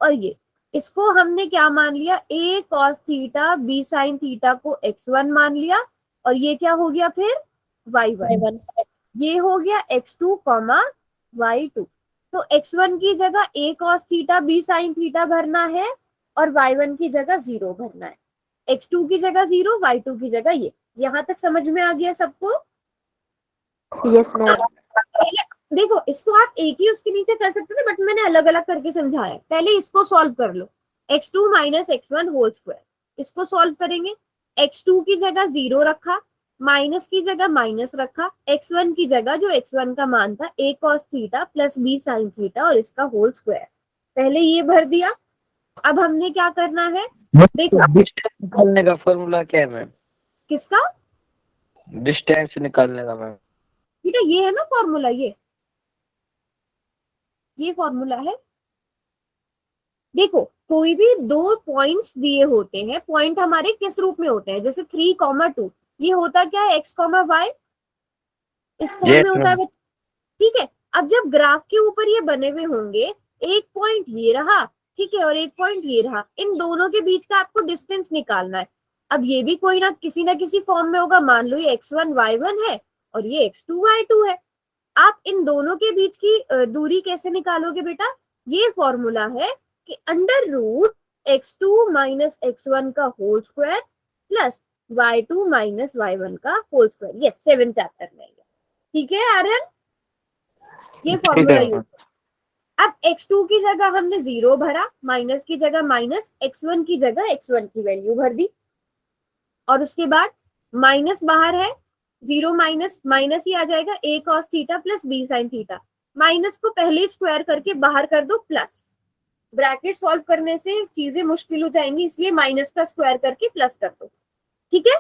और ये। इसको हमने क्या मान लिया? a cos theta b sin theta को x1 मान लिया, और ये क्या हो गया फिर? y1। y1 ये हो गया x2 कॉमा y2। तो x1 की जगह a cos theta b sin theta भरना है, और y1 की जगह 0 भरना है। x2 की जगह 0, y2 की जगह ये। यहाँ तक समझ में आ गया सबको? Yes ma'am. देखो इसको आप एक ही उसके नीचे कर सकते थे, बट मैंने अलग अलग करके समझाया। पहले इसको सॉल्व कर लो, x2 minus x1 whole square, इसको सॉल्व करेंगे। x2 की जगह 0 रखा, माइनस की जगह माइनस रखा, x1 की जगह जो x1 का मान था a cos theta plus b sin theta और इसका होल स्क्वायर, पहले ये भर दिया। अब हमने क्या करना है? देखो डिस्टेंस निकालने का फॉर्मूला क्या है मैम? किसका डिस्टेंस निकालने का मैम? बेटा? ये है ना फॉर्मूला, ये फॉर्मूला है। देखो कोई भी 2 पॉइंट्स दिए होते हैं, पॉइंट हमारे किस रूप में होते हैं? जैसे 3,2, ये होता क्या है? x, y इस फॉर्म Yes, में होता है ma'am. ठीक है। अब जब ग्राफ के ऊपर ये बने हुए होंगे, एक पॉइंट ये रहा, ठीक है, और एक पॉइंट ये रहा, इन दोनों के बीच का आपको डिस्टेंस निकालना है। अब ये भी कोई ना किसी फॉर्म में होगा। मान लो ये x1 y1 है और ये x2 y2 है। आप इन दोनों के बीच की दूरी कैसे निकालोगे बेटा? ये फॉर्मूला है कि under root x2 minus x1 का whole square plus y2 minus y1 का होल स्क्वायर। यस, 7 चैप्टर में, ठीक है आर्यन? ये फॉर्मूला यूज। अब x2 की जगह हमने 0 भरा, माइनस की जगह माइनस, x1 की जगह x1 की वैल्यू भर दी, और उसके बाद माइनस बाहर है, 0 माइनस माइनस ही आ जाएगा, a cos theta plus b sin theta. Minus को पहले स्क्वायर करके बाहर कर दो प्लस। ब्रैकेट सॉल्व करने से चीजें मुश्किल हो जाएंगी, इसलिए माइनस का स्क्वायर करके प्लस कर दो, ठीक है?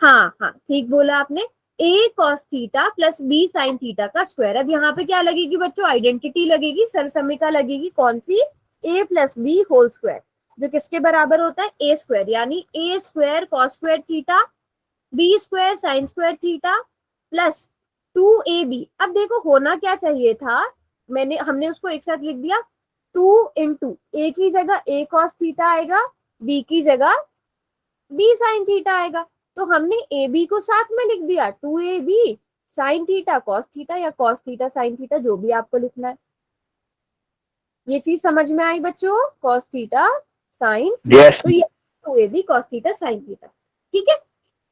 हाँ हाँ ठीक बोला आपने, a cos theta plus b sin theta का स्क्वायर। अब यहाँ पे क्या लगेगी बच्चों? आइडेंटिटी लगेगी, सरसमिका लगेगी। कौन सी? a plus b whole square, जो किसके बराबर होता है? a स्क्वायर, यानी a square cos square theta b square sin square theta plus 2ab। अब देखो होना क्या चाहिए था, हमने उसको एक साथ लिख दिया, 2 इंटू a की जगह a cos थीटा आएगा, b की जगह b sin थीटा आएगा। तो हमने ए बी को साथ में लिख दिया, 2ab sin theta cos theta, या cos थीटा sin थीटा, जो भी आपको लिखना है। ये चीज समझ में आई बच्चों? cos theta sin, Yes. तो ये 2ab cos theta sin theta, ठीक है।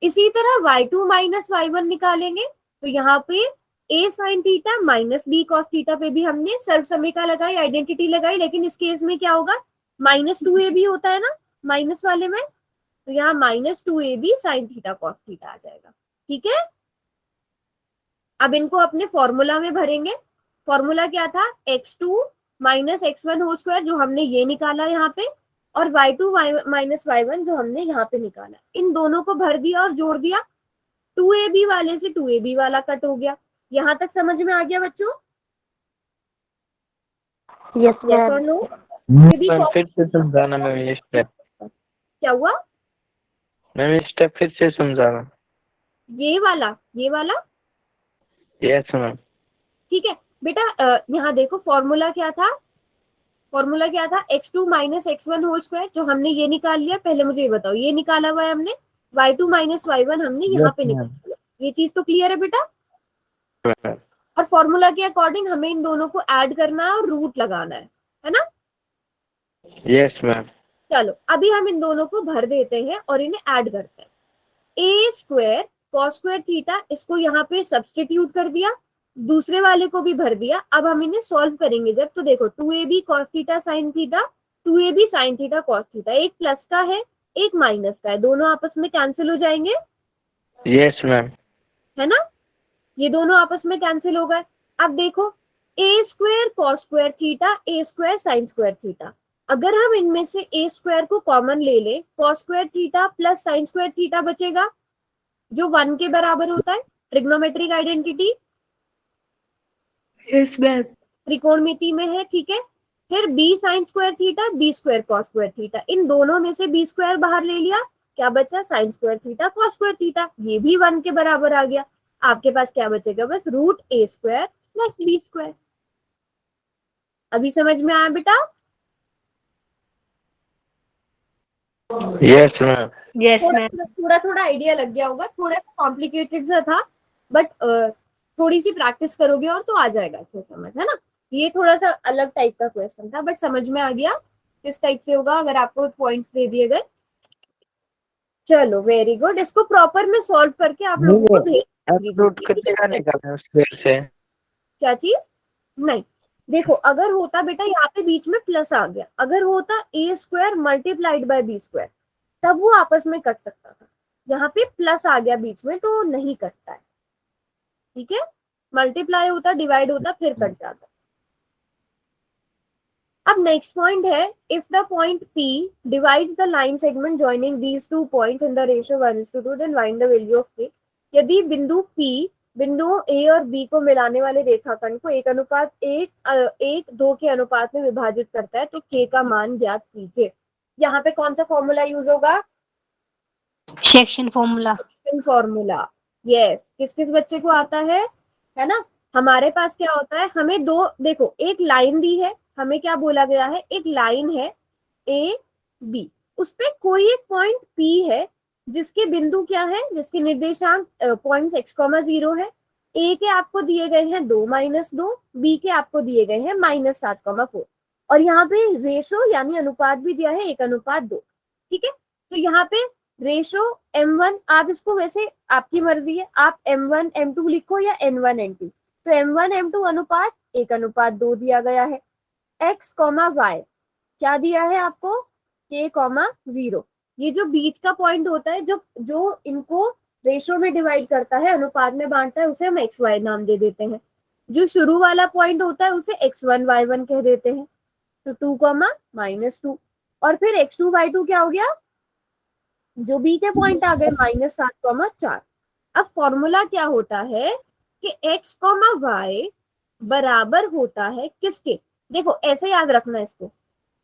इसी तरह y2 माइनस y1 निकालेंगे, तो यहाँ पे a sin theta minus b cos theta पे भी हमने सर्वसमिका लगाई, आइडेंटिटी लगाई, लेकिन इस केस में क्या होगा? माइनस 2ab होता है ना माइनस वाले में, तो यहाँ minus 2ab sin theta cos theta आ जाएगा, ठीक है। अब इनको अपने फॉर्मूला में भरेंगे। फॉर्मूला क्या था? x2 minus x1 whole square, जो हमने ये निकाला यहाँ पे, और y2 माइनस y1 जो हमने यहाँ पे निकाला। इन दोनों को भर दिया और जोड़ दिया, 2ab वाले से 2ab वाला कट हो गया। यहाँ तक समझ में आ गया बच्चों? Yes यस और ma'am. नो? मैम फिर से समझाना मैम, ये स्टेप क्या हुआ? मैम, ये स्टेप फिर से समझाना। ये वाला यस मैम। ठीक है बेटा। यहाँ देखो फॉर्मूला क्या था? फॉर्मूला क्या था, x2 minus x1 whole square, जो हमने ये निकाल लिया। पहले मुझे ये बताओ, ये निकाला हुआ है हमने, y2 माइनस y1 हमने यहाँ यस पे मैम। निकाला। ये चीज तो क्लियर है बेटा। मैम और फॉर्मूला के अकॉर्डिंग हमें इन दोनों को ऐड करना है और रूट लगाना है ना। Yes ma'am. चलो अभी हम इन दोनों को भर देते हैं और इन्हें ऐड करते हैं। ए स्क्वायर कॉस स्क्वायर थीटा, इसको यहाँ पे सब्सटीट्यूट कर दिया, दूसरे वाले को भी भर दिया। अब हम इन्हें सॉल्व करेंगे जब, तो देखो 2ab cos theta sin theta, 2ab sin theta cos theta, एक प्लस का है एक माइनस का है, दोनों आपस में कैंसिल हो जाएंगे, यस मैम। है ना। ये दोनों आपस में कैंसिल हो गए। अब देखो ए स्क्वायर कॉस स्क्वायर थीटा, ए स्क्वायर साइन स्क्वायर थीटा, अगर हम इनमें से ए स्क्वायर को कॉमन ले लें, cos square theta plus sine square theta बचेगा, जो 1 के बराबर होता है। Trigonometric identity yes ma'am. त्रिकोणमिति में है, ठीक है। फिर B sine square theta, B square cos square theta, इन दोनों में से बी स्क्वायर बाहर ले लिया, क्या बचा, sign square theta cos square theta, ये भी 1 के बराबर आ गया। आपके पास क्या बचेगा, बस रूट ए स्क्वायर प्लस बी स्क्वायर। अभी समझ में आया बेटा। Yes ma'am. Yes ma'am. थोड़ा थोड़ा आइडिया लग गया होगा, थोड़ा सा कॉम्प्लिकेटेड सा था, बट थोड़ी सी प्रैक्टिस करोगे और तो आ जाएगा अच्छे समझ, है ना। ये थोड़ा सा अलग टाइप का क्वेश्चन था, बट समझ में आ गया किस टाइप से होगा अगर आपको पॉइंट्स दे दिए गए। चलो वेरी गुड, इसको प्रॉपर में सॉल्व करके आप लोगों को भेज रूट कितना निकालना है स्क्वायर से? क्या चीज नहीं, देखो अगर होता बेटा यहाँ पे बीच में प्लस आ गया, अगर होता A square multiplied by B square, तब वो आपस में कट सकता था। यहाँ पे प्लस आ गया बीच में तो नहीं कटता है, ठीक है। मल्टीप्लाई होता, डिवाइड होता, फिर कट जाता। अब नेक्स्ट पॉइंट है, if the point P divides the line segment joining these two points in the ratio 1:2, then find the value of K। यदि बिंदु P बिंदुओं A और B को मिलाने वाले रेखाखंड को 1:1:2 के अनुपात में विभाजित करता है, तो K का मान ज्ञात कीजिए। यहाँ पे कौन सा फॉर्मूला यूज होगा, section formula. Section formula. Yes, किस किस बच्चे को आता है ना। हमारे पास क्या होता है, हमें दो, देखो एक लाइन दी है, हमें क्या बोला गया है, एक लाइन है ए बी, उस पे कोई एक पॉइंट P है जिसके बिंदु क्या है, जिसके निर्देशांक पॉइंट्स x,0 है। ए के आपको दिए गए हैं 2 - 2, बी के आपको दिए गए हैं -7,4, और यहाँ पे रेशो यानी अनुपात भी दिया है 1:2, ठीक है। तो यहाँ पे रेशो m1, आप इसको वैसे आपकी मर्जी है, आप m1 m2 लिखो या n1 n2, तो m1 m2 अनुपात 1:2 दिया गया है। x, y क्या दिया है आपको, k, 0। ये जो बीच का पॉइंट होता है, जो इनको रेशो में डिवाइड करता है, अनुपात में बांटता है, उसे हम एक्स वाई नाम दे देते हैं। जो शुरू वाला पॉइंट होता है उसे x1 y1 कह देते हैं। तो 2, -2, और फिर x2 y2 क्या हो गया, जो बी के पॉइंट आ गए -7, 4। अब फॉर्मूला क्या होता है कि x, y बराबर होता है किसके, देखो ऐसे याद रखना इसको,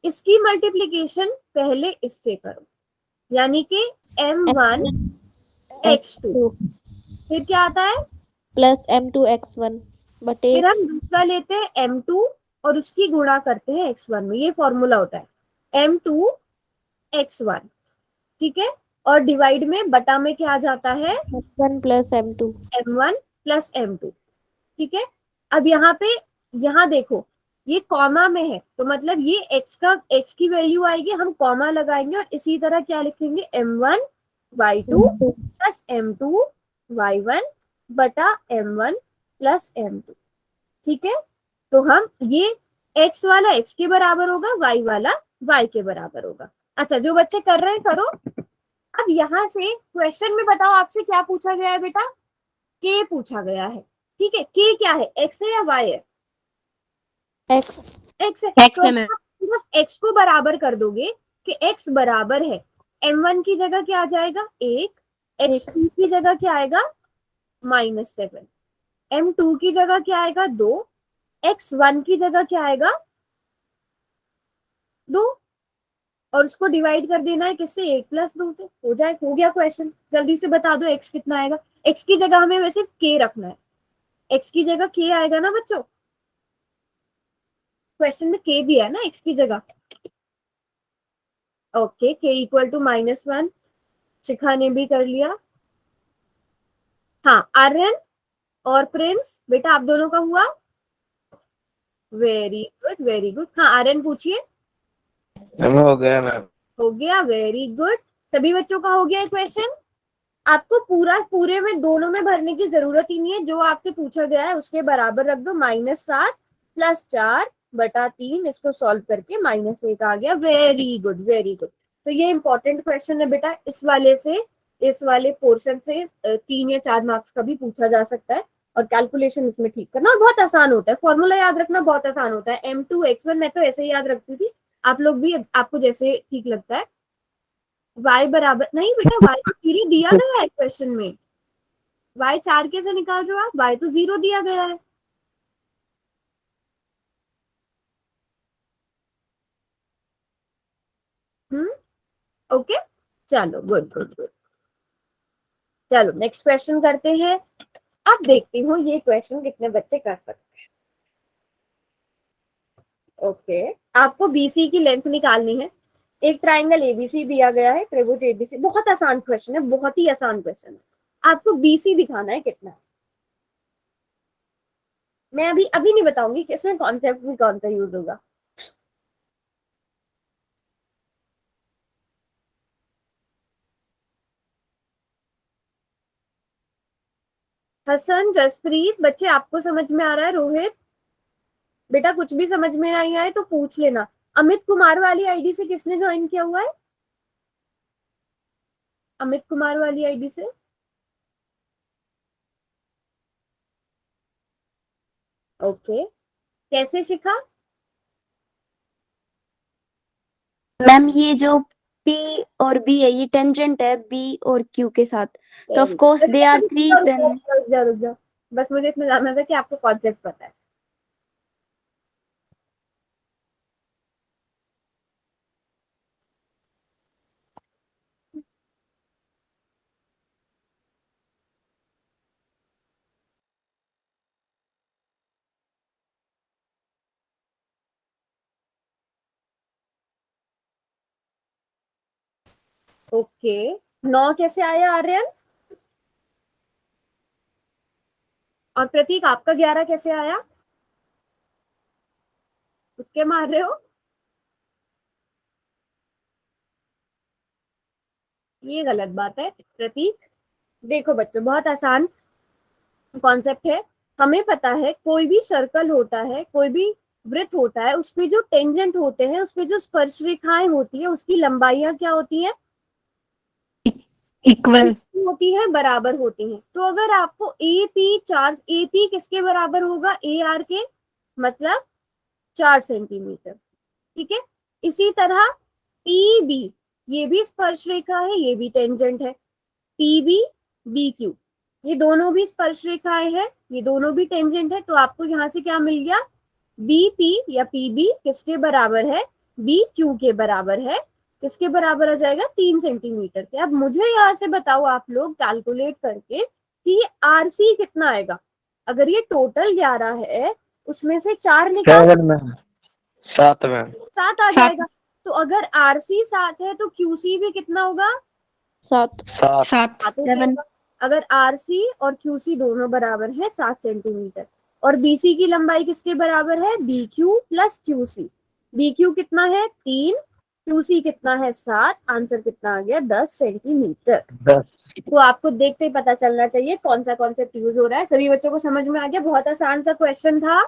इसकी मल्टीप्लीकेशन पहले इससे करो, यानी कि m1 x2, फिर क्या आता है, प्लस m2 x1 बटे फिर हम दूसरा लेते हैं m2 और उसकी गुणा करते हैं x1 में, ये फॉर्मूला होता है m2 x1, ठीक है। और डिवाइड में बटा में क्या आ जाता है, m1 plus m2। m1 plus m2, ठीक है। अब यहाँ देखो ये कॉमा में है, तो मतलब ये x की वैल्यू आएगी, हम कॉमा लगाएंगे और इसी तरह क्या लिखेंगे, m1 y2 plus m2 y1 बटा m1 प्लस m2, ठीक है। तो हम ये x वाला x के बराबर होगा, y वाला y के बराबर होगा। अच्छा, जो बच्चे कर रहे हैं करो। अब यहाँ से क्वेश्चन में बताओ आपसे क्या पूछा गया है बेटा, k पूछा गया है, ठीक है। k क्या है, x है या y है, x x है। X तो है मैम। सिर्फ x को बराबर कर दोगे कि x बराबर है, m1 की जगह क्या आ जाएगा 1, x2 की जगह क्या आएगा -7, m2 की जगह क्या आएगा 2, x1 की जगह क्या आएगा 2, और उसको डिवाइड कर देना है किससे, 1 + 2 से, हो गया क्वेश्चन। जल्दी से बता दो x कितना आएगा। x की जगह हमें वैसे k रखना है, x की जगह k आएगा ना बच्चों, क्वेश्चन में k दिया है ना x की जगह। ओके, k इक्वल टू -1, शिखा ने भी कर लिया। हाँ, आर्यन और प्रिंस, बेटा आप दोनों का हुआ। Very good very good. हाँ आर्यन पूछिए। मैम हो गया मैम। हो गया, वेरी गुड। सभी बच्चों का हो गया क्वेश्चन। आपको पूरे में दोनों में भरने की जरूरत ही नहीं है, जो आपसे पूछा गया है उसके बराबर रख दो। -7 + 4/3, इसको सॉल्व करके -1 आ गया। Very good very good. तो ये इंपॉर्टेंट क्वेश्चन है बेटा, इस वाले पोर्शन से 3 या 4 मार्क्स का भी पूछा जा सकता है। और कैलकुलेशन इसमें ठीक करना बहुत आसान होता है, फॉर्मूला याद रखना बहुत आसान होता है। m2x1 मैं तो ऐसे ही याद रखती थी, आप लोग भी आपको जैसे ठीक लगता है। y बराबर नहीं बेटा, y तो 0 दिया गया है क्वेश्चन में। y 4 कैसे निकाल रहे हो आप, y तो 0 दिया गया है। ओके, चलो गुड गुड गुड। चलो नेक्स्ट क्वेश्चन करते हैं। अब देखती हूँ ये क्वेश्चन कितने बच्चे कर सकते हैं। ओके, आपको बीसी की लेंथ निकालनी है। एक ट्राइंगल एबीसी दिया गया है, त्रिभुज एबीसी। बहुत आसान क्वेश्चन है, बहुत ही आसान क्वेश्चन है। आपको बीसी दिखाना है कितना है। मैं अभी अभी नहीं बताऊंगी कि इसमें कॉन्सेप्ट भी कौन सा यूज होगा। हसन, जसप्रीत, बच्चे आपको समझ में आ रहा है? रोहित बेटा कुछ भी समझ में नहीं आए तो पूछ लेना। अमित कुमार वाली आईडी से किसने ज्वाइन किया हुआ है? अमित कुमार वाली आईडी से। ओके, कैसे सीखा? मैम ये जो P और B है ये टेंजेंट है B और Q के साथ, तो of course they are 3 then. रुक जाओ, बस मुझे इतना जानना था कि आपको कॉन्सेप्ट पता है। ओके, 9 कैसे आया आर्यन? और प्रतीक आपका 11 कैसे आया? तुक्के मार रहे हो? ये गलत बात है प्रतीक। देखो बच्चों, बहुत आसान कॉन्सेप्ट है। हमें पता है कोई भी सर्कल होता है, कोई भी वृत्त होता है, उसपे जो टेंजेंट होते हैं, उसपे जो स्पर्श रेखाएं होती है, उसकी लंबाइयां क्या होती है? इक्वल होती है, बराबर होती हैं। तो अगर आपको AP किसके बराबर होगा? AR के, मतलब 4 सेंटीमीटर। ठीक है, इसी तरह PB, ये भी स्पर्श रेखा है, ये भी टेंजेंट है। PB BQ, ये दोनों भी स्पर्श रेखाएं हैं, ये दोनों भी टेंजेंट है। तो आपको यहाँ से क्या मिल गया? BP या PB किसके बराबर है? BQ के बराबर है। किसके बराबर आ जाएगा? 3 सेंटीमीटर के। अब मुझे यहाँ से बताओ आप लोग कैलकुलेट करके कि ये RC कितना आएगा। अगर ये टोटल 11 है, उसमें से 4 निकाल, 7 मैम। 7 मैम। 7 आ जाएगा। तो अगर RC 7 है तो QC भी कितना होगा? 7। 7। 7 7 हो जाएगा। अगर RC और QC दोनों बराबर है 7 सेंटीमीटर, और BC की लंबाई किसके बराबर है? BQ + QC। BQ कितना है? 3, QC कितना है? 7। आंसर कितना आ गया? 10 सेंटीमीटर। 10। तो आपको देखते ही पता चलना चाहिए कौन सा कॉन्सेप्ट यूज हो रहा है। सभी बच्चों को समझ में आ गया? बहुत आसान सा क्वेश्चन था।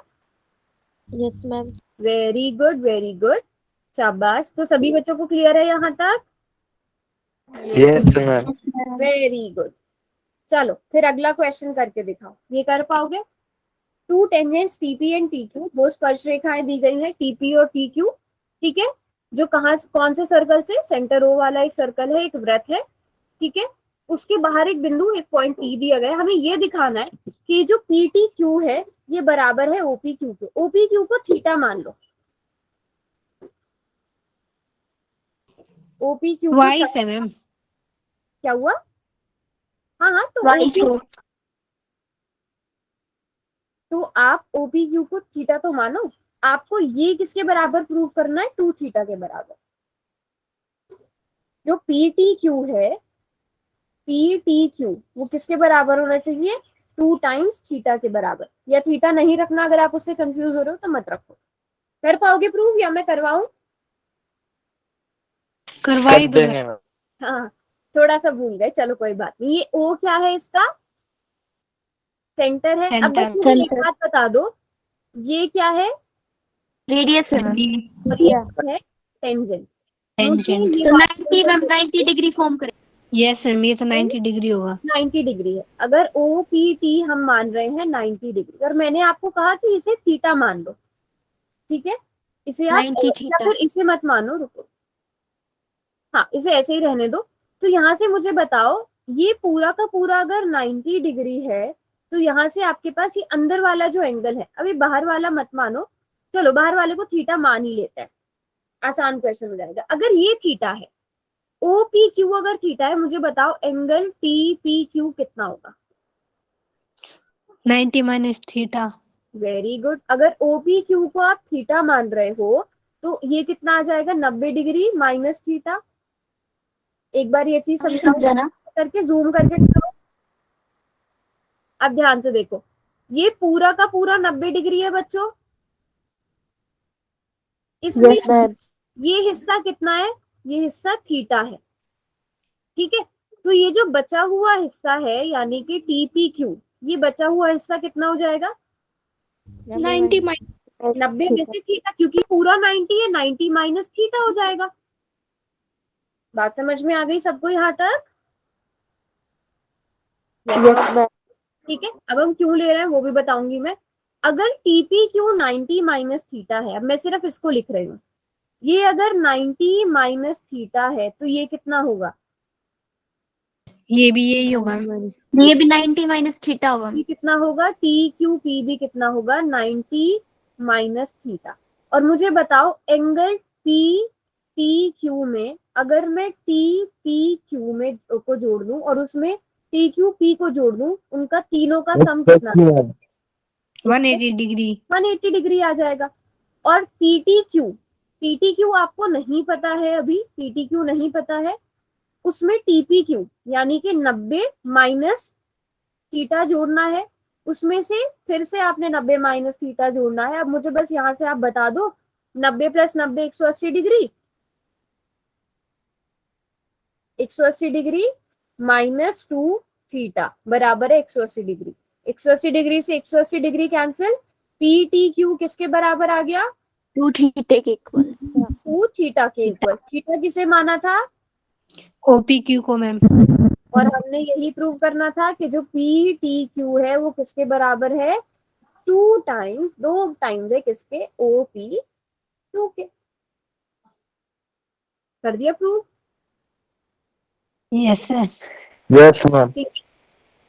Yes ma'am. Very good very good, शाबाश। तो सभी बच्चों को क्लियर है यहाँ तक? Yes ma'am. Very good. चलो फिर अगला क्वेश्चन करके दिखाओ, ये कर पाओगे? 2 टेंजेंट्स TP एंड TQ, दो स्पर्श रेखाएं दी गई हैं TP और TQ। ठीक है, जो कौन से सर्कल से? सेंटर O वाला एक सर्कल है, एक वृत्त है। ठीक है, उसके बाहर एक बिंदु, एक पॉइंट P दिया गया है। हमें ये दिखाना है कि जो PTQ है ये बराबर है OPQ के। OPQ को थीटा मान लो। OPQ को Y से मैम। क्या हुआ? हाँ हाँ, तो आप OPQ को थीटा तो मानो। आपको ये किसके बराबर प्रूव करना है, 2 थीटा के बराबर। जो पी टी क्यू है, पी टी क्यू वो किसके बराबर होना चाहिए, 2 टाइम्स थीटा के बराबर। या थीटा नहीं रखना, अगर आप उससे कंफ्यूज हो रहे हो तो मत रखो। कर पाओगे प्रूव या मैं करवाऊं? करवाई कर दो देंगे मैम। हाँ, थोड़ा सा भूल गए, चलो कोई बात नहीं। ये ओ क्या है, इसका सेंटर है। अब बस सेंटर। मुझे एक बात बता दो, ये क्या है, रेडियस है मैम। और ये है टेंजेंट। मुझे टेंजेंट। ये तो बात 90 मैम 90 डिग्री फॉर्म करे। यस मैम, ये तो 90 डिग्री होगा। 90 डिग्री है। अगर ओ पी टी हम मान रहे हैं 90 डिग्री, और मैंने आपको कहा कि इसे थीटा मान लो, ठीक है, इसे आप 90 या थीटा। फिर इसे मत मानो, रुको, हाँ इसे ऐसे ही रहने दो। तो यहाँ से मुझे बताओ, ये पूरा का पूरा अगर 90 डिग्री है, तो यहाँ से आपके पास ये अंदर वाला जो एंगल है, अभी बाहर वाला मत मानो, चलो बाहर वाले को थीटा मान ही लेते हैं, आसान क्वेश्चन हो जाएगा। अगर ये थीटा है, ओ पी क्यू अगर थीटा है, मुझे बताओ एंगल टी पी क्यू कितना होगा। 90 माइनस थीटा। Very good. अगर ओ पी क्यू को आप थीटा मान रहे हो, तो ये कितना आ जाएगा, 90 डिग्री माइनस थीटा। एक बार ये चीज समझा ना? करके जूम करके करो। अब ध्यान से देखो, ये पूरा का पूरा 90 डिग्री है बच्चों। इसमें यस मैम। ये हिस्सा कितना है, ये हिस्सा थीटा है, ठीक है। तो ये जो बचा हुआ हिस्सा है, यानी कि टी पी क्यू, ये बचा हुआ हिस्सा कितना हो जाएगा, 90 90 में से थीटा, क्योंकि पूरा 90 है, 90 माइनस थीटा हो जाएगा। बात समझ में आ गई सबको यहाँ तक? Yes ma'am. ठीक है, अब हम क्यों ले रहे हैं वो भी बताऊंगी मैं। अगर टीपी क्यू 90 माइनस थीटा है, अब मैं सिर्फ इसको लिख रही हूँ, ये अगर 90 माइनस थीटा है तो ये कितना होगा, ये भी यही होगा। ये भी 90 माइनस थीटा होगा। ये कितना होगा, टी क्यू पी भी कितना होगा, 90 माइनस थीटा। और मुझे बताओ एंगल पी टी क्यू में, अगर मैं टी पी क्यू में को जोड़ दूं और उसमें टी क्यू पी को जोड़ दूं, उनका तीनों का सम कितना, 180 डिग्री। 180 डिग्री आ जाएगा। और पीटी क्यू आपको नहीं पता है, अभी पीटी क्यू नहीं पता है, उसमें टीपी क्यू यानी कि 90 माइनस थीटा जोड़ना है, उसमें से फिर से आपने 90 माइनस थीटा जोड़ना है। अब मुझे बस यहाँ से आप बता दो, 90 plus 90 180 degree, 180 degree minus 2 theta बराबर है 180 डिग्री। 180 डिग्री से 180 degree cancel, P T Q किसके बराबर आ गया, 2 थीटा के इक्वल। 2 थीटा के इक्वल। थीटा किसे माना था, ओपीक्यू को मैम। और हमने यही प्रूव करना था कि जो पी टी क्यू है वो किसके बराबर है, 2 टाइम्स, 2 टाइम्स है किसके, ओ पी क्यू के। कर दिया prove, yes ma'am. Yes ma'am.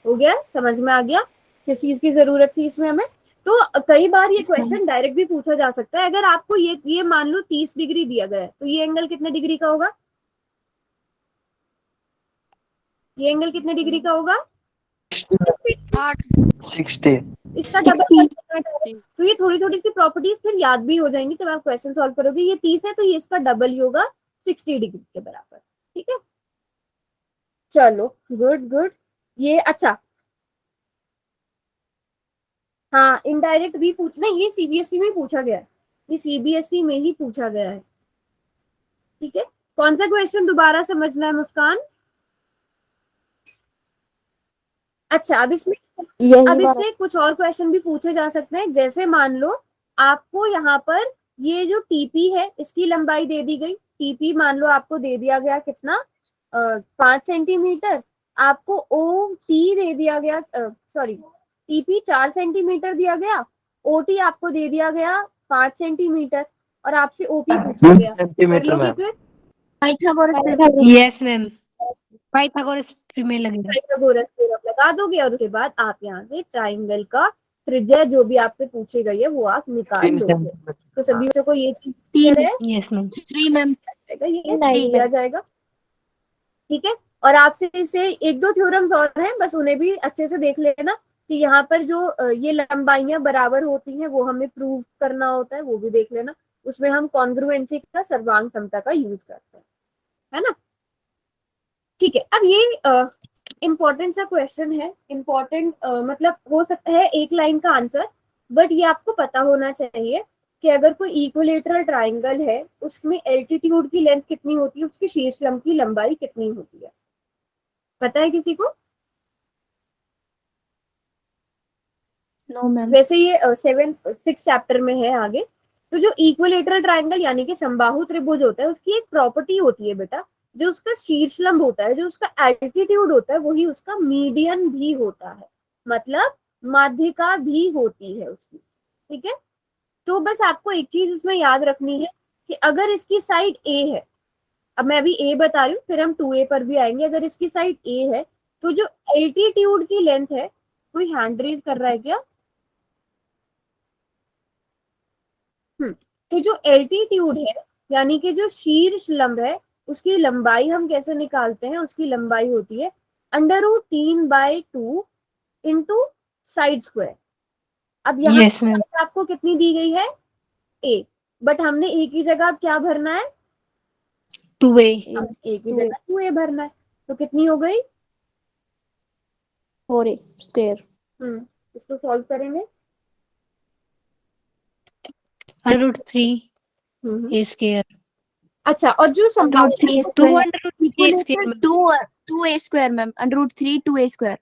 हो गया, समझ में आ गया किस चीज की जरूरत थी इसमें हमें। तो कई बार ये क्वेश्चन डायरेक्ट भी पूछा जा सकता है। अगर आपको ये मान लो 30 डिग्री दिया गया है, तो ये एंगल कितने डिग्री का होगा, ये एंगल कितने डिग्री का होगा, 60। इसका डबल करना है। तो ये थोड़ी थोड़ी सी प्रॉपर्टीज फिर याद भी हो जाएंगी जब आप क्वेश्चन सॉल्व करोगे। ये 30 है तो ये इसका डबल ही होगा, 60 डिग्री के बराबर, ठीक है। चलो गुड गुड। ये अच्छा, हाँ इनडायरेक्ट भी पूछना, ये सीबीएसई में पूछा गया है, ये सीबीएसई में ही पूछा गया है, ठीक है। कौन सा क्वेश्चन दोबारा समझना है मुस्कान? अच्छा, अब इससे कुछ और क्वेश्चन भी पूछे जा सकते हैं। जैसे मान लो आपको यहाँ पर ये जो टीपी है इसकी लंबाई दे दी गई, टीपी मान लो आपको दे दिया गया कितना, 5 सेंटीमीटर। आपको ओ टी दे दिया गया, सॉरी टीपी 4 सेंटीमीटर दिया गया, ओटी आपको दे दिया गया 5 सेंटीमीटर, और आपसे ओपी पूछा गया, कर लोगे फिर? पाइथागोरस। यस मैम, पाइथागोरस में लगेगा। पाइथागोरस थ्योरम लगा दोगे, और उसके बाद आप यहाँ से ट्राइंगल का त्रिज्या जो भी आपसे पूछे गई है वो आप निकाल लोगे। तो सभी बच्चों को ये चीज क्लियर है? Yes ma'am. 3 मैम। ये सही दिया जाएगा, ठीक है। और आपसे इसे 1-2 थ्योरम्स और हैं, बस उन्हें भी अच्छे से देख लेना। कि यहाँ पर जो ये लंबाइयां बराबर होती हैं वो हमें प्रूव करना होता है, वो भी देख लेना। उसमें हम कॉन्ग्रुएंसी का, सर्वांग समता का यूज करते हैं, है ना। ठीक है, अब ये इम्पोर्टेंट सा क्वेश्चन है, इम्पोर्टेंट मतलब हो सकता है एक लाइन का आंसर, बट ये आपको पता होना चाहिए कि अगर कोई इक्विलेटरल ट्राइंगल है उसमें एल्टीट्यूड की लेंथ कितनी होती है, उसकी शीर्ष लंब की लंबाई कितनी होती है, पता है किसी को? No ma'am. वैसे ये 6 चैप्टर में है आगे। तो जो इक्विलेटरल ट्राइंगल यानी कि समबाहु त्रिभुज होता है, उसकी एक प्रॉपर्टी होती है बेटा, जो उसका शीर्षलंब होता है, जो उसका एल्टीट्यूड होता है, वही उसका मीडियन भी होता है, मतलब माध्यिका भी होती है उसकी। ठीक है, तो बस आपको एक चीज इसमें याद रखनी है कि अगर इसकी साइड ए है, अब मैं अभी ए बता रही हूँ, फिर हम 2a पर भी आएंगे। अगर इसकी साइड ए है तो जो एल्टीट्यूड की लेंथ है, कोई हैंड रेज कर रहा है क्या? तो जो एल्टीट्यूड है यानी कि जो शीर्ष लंब है, उसकी लंबाई हम कैसे निकालते हैं? उसकी लंबाई होती है √3/2 इंटू साइड स्क्वायर। अब यहाँ यस मैम। आपको कितनी दी गई है? ए, बट हमने ए की जगह अब क्या भरना है? 2a। अब ए की जगह 2a भरना है, तो कितनी हो गई? 4a square. इसको सॉल्व करेंगे। √3 हम्म। a square। अच्छा, और जो समबाहु √3 2 square, √3 a square ma'am. 2a square ma'am, √3 2a square.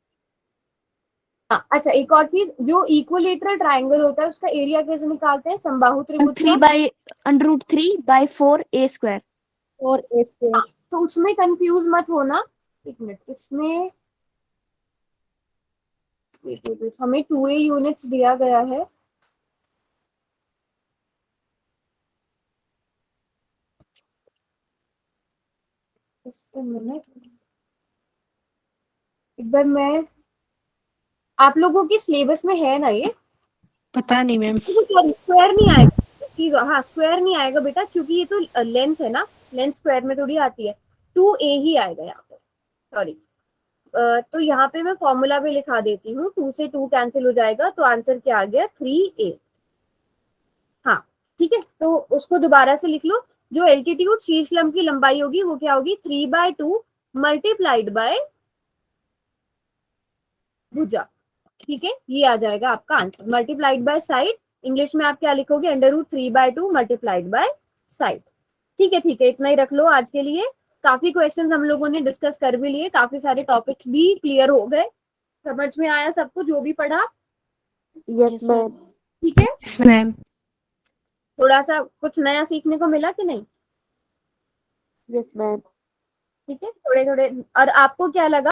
हाँ, अच्छा एक और चीज, जो इक्विलेटरल ट्राइंगल होता है उसका एरिया कैसे निकालते हैं? समबाहु त्रिभुज का। √3/4a square. 4a square. तो उसमें कंफ्यूज मत होना। एक मिनट, इसमें wait, हमें 2a यूनिट्स दिया गया है। एक बार मैं, आप लोगों की सिलेबस में है ना ये? पता नहीं मैम। सॉरी, स्क्वायर नहीं आएगा चीज, हाँ स्क्वायर नहीं आएगा बेटा, क्योंकि ये तो लेंथ है ना, लेंथ स्क्वायर में थोड़ी आती है। 2a ही आएगा यहाँ पे, सॉरी। तो यहाँ पे मैं फॉर्मूला भी लिखा देती हूँ, 2 से 2 कैंसिल हो जाएगा, तो आंसर क्या आ गया? 3a। हाँ ठीक है, तो उसको दोबारा से लिख लो। जो एल्टीट्यूड शीर्ष लंब की लंबाई होगी वो क्या होगी? 3/2 मल्टीप्लाइड बाय भुजा। ठीक है, ये आ जाएगा आपका answer, multiplied by side. English में आप क्या लिखोगे? √3/2 मल्टीप्लाइड बाय साइड। ठीक है ठीक है, इतना ही रख लो आज के लिए। काफी क्वेश्चंस हम लोगों ने डिस्कस कर भी लिए, काफी सारे टॉपिक्स भी क्लियर हो गए। समझ में आया सबको जो भी पढ़ा? Yes ma'am. ठीक है, यस मैम। थोड़ा सा कुछ नया सीखने को मिला कि नहीं? Yes ma'am. ठीक है, थोड़े थोड़े। और आपको क्या लगा?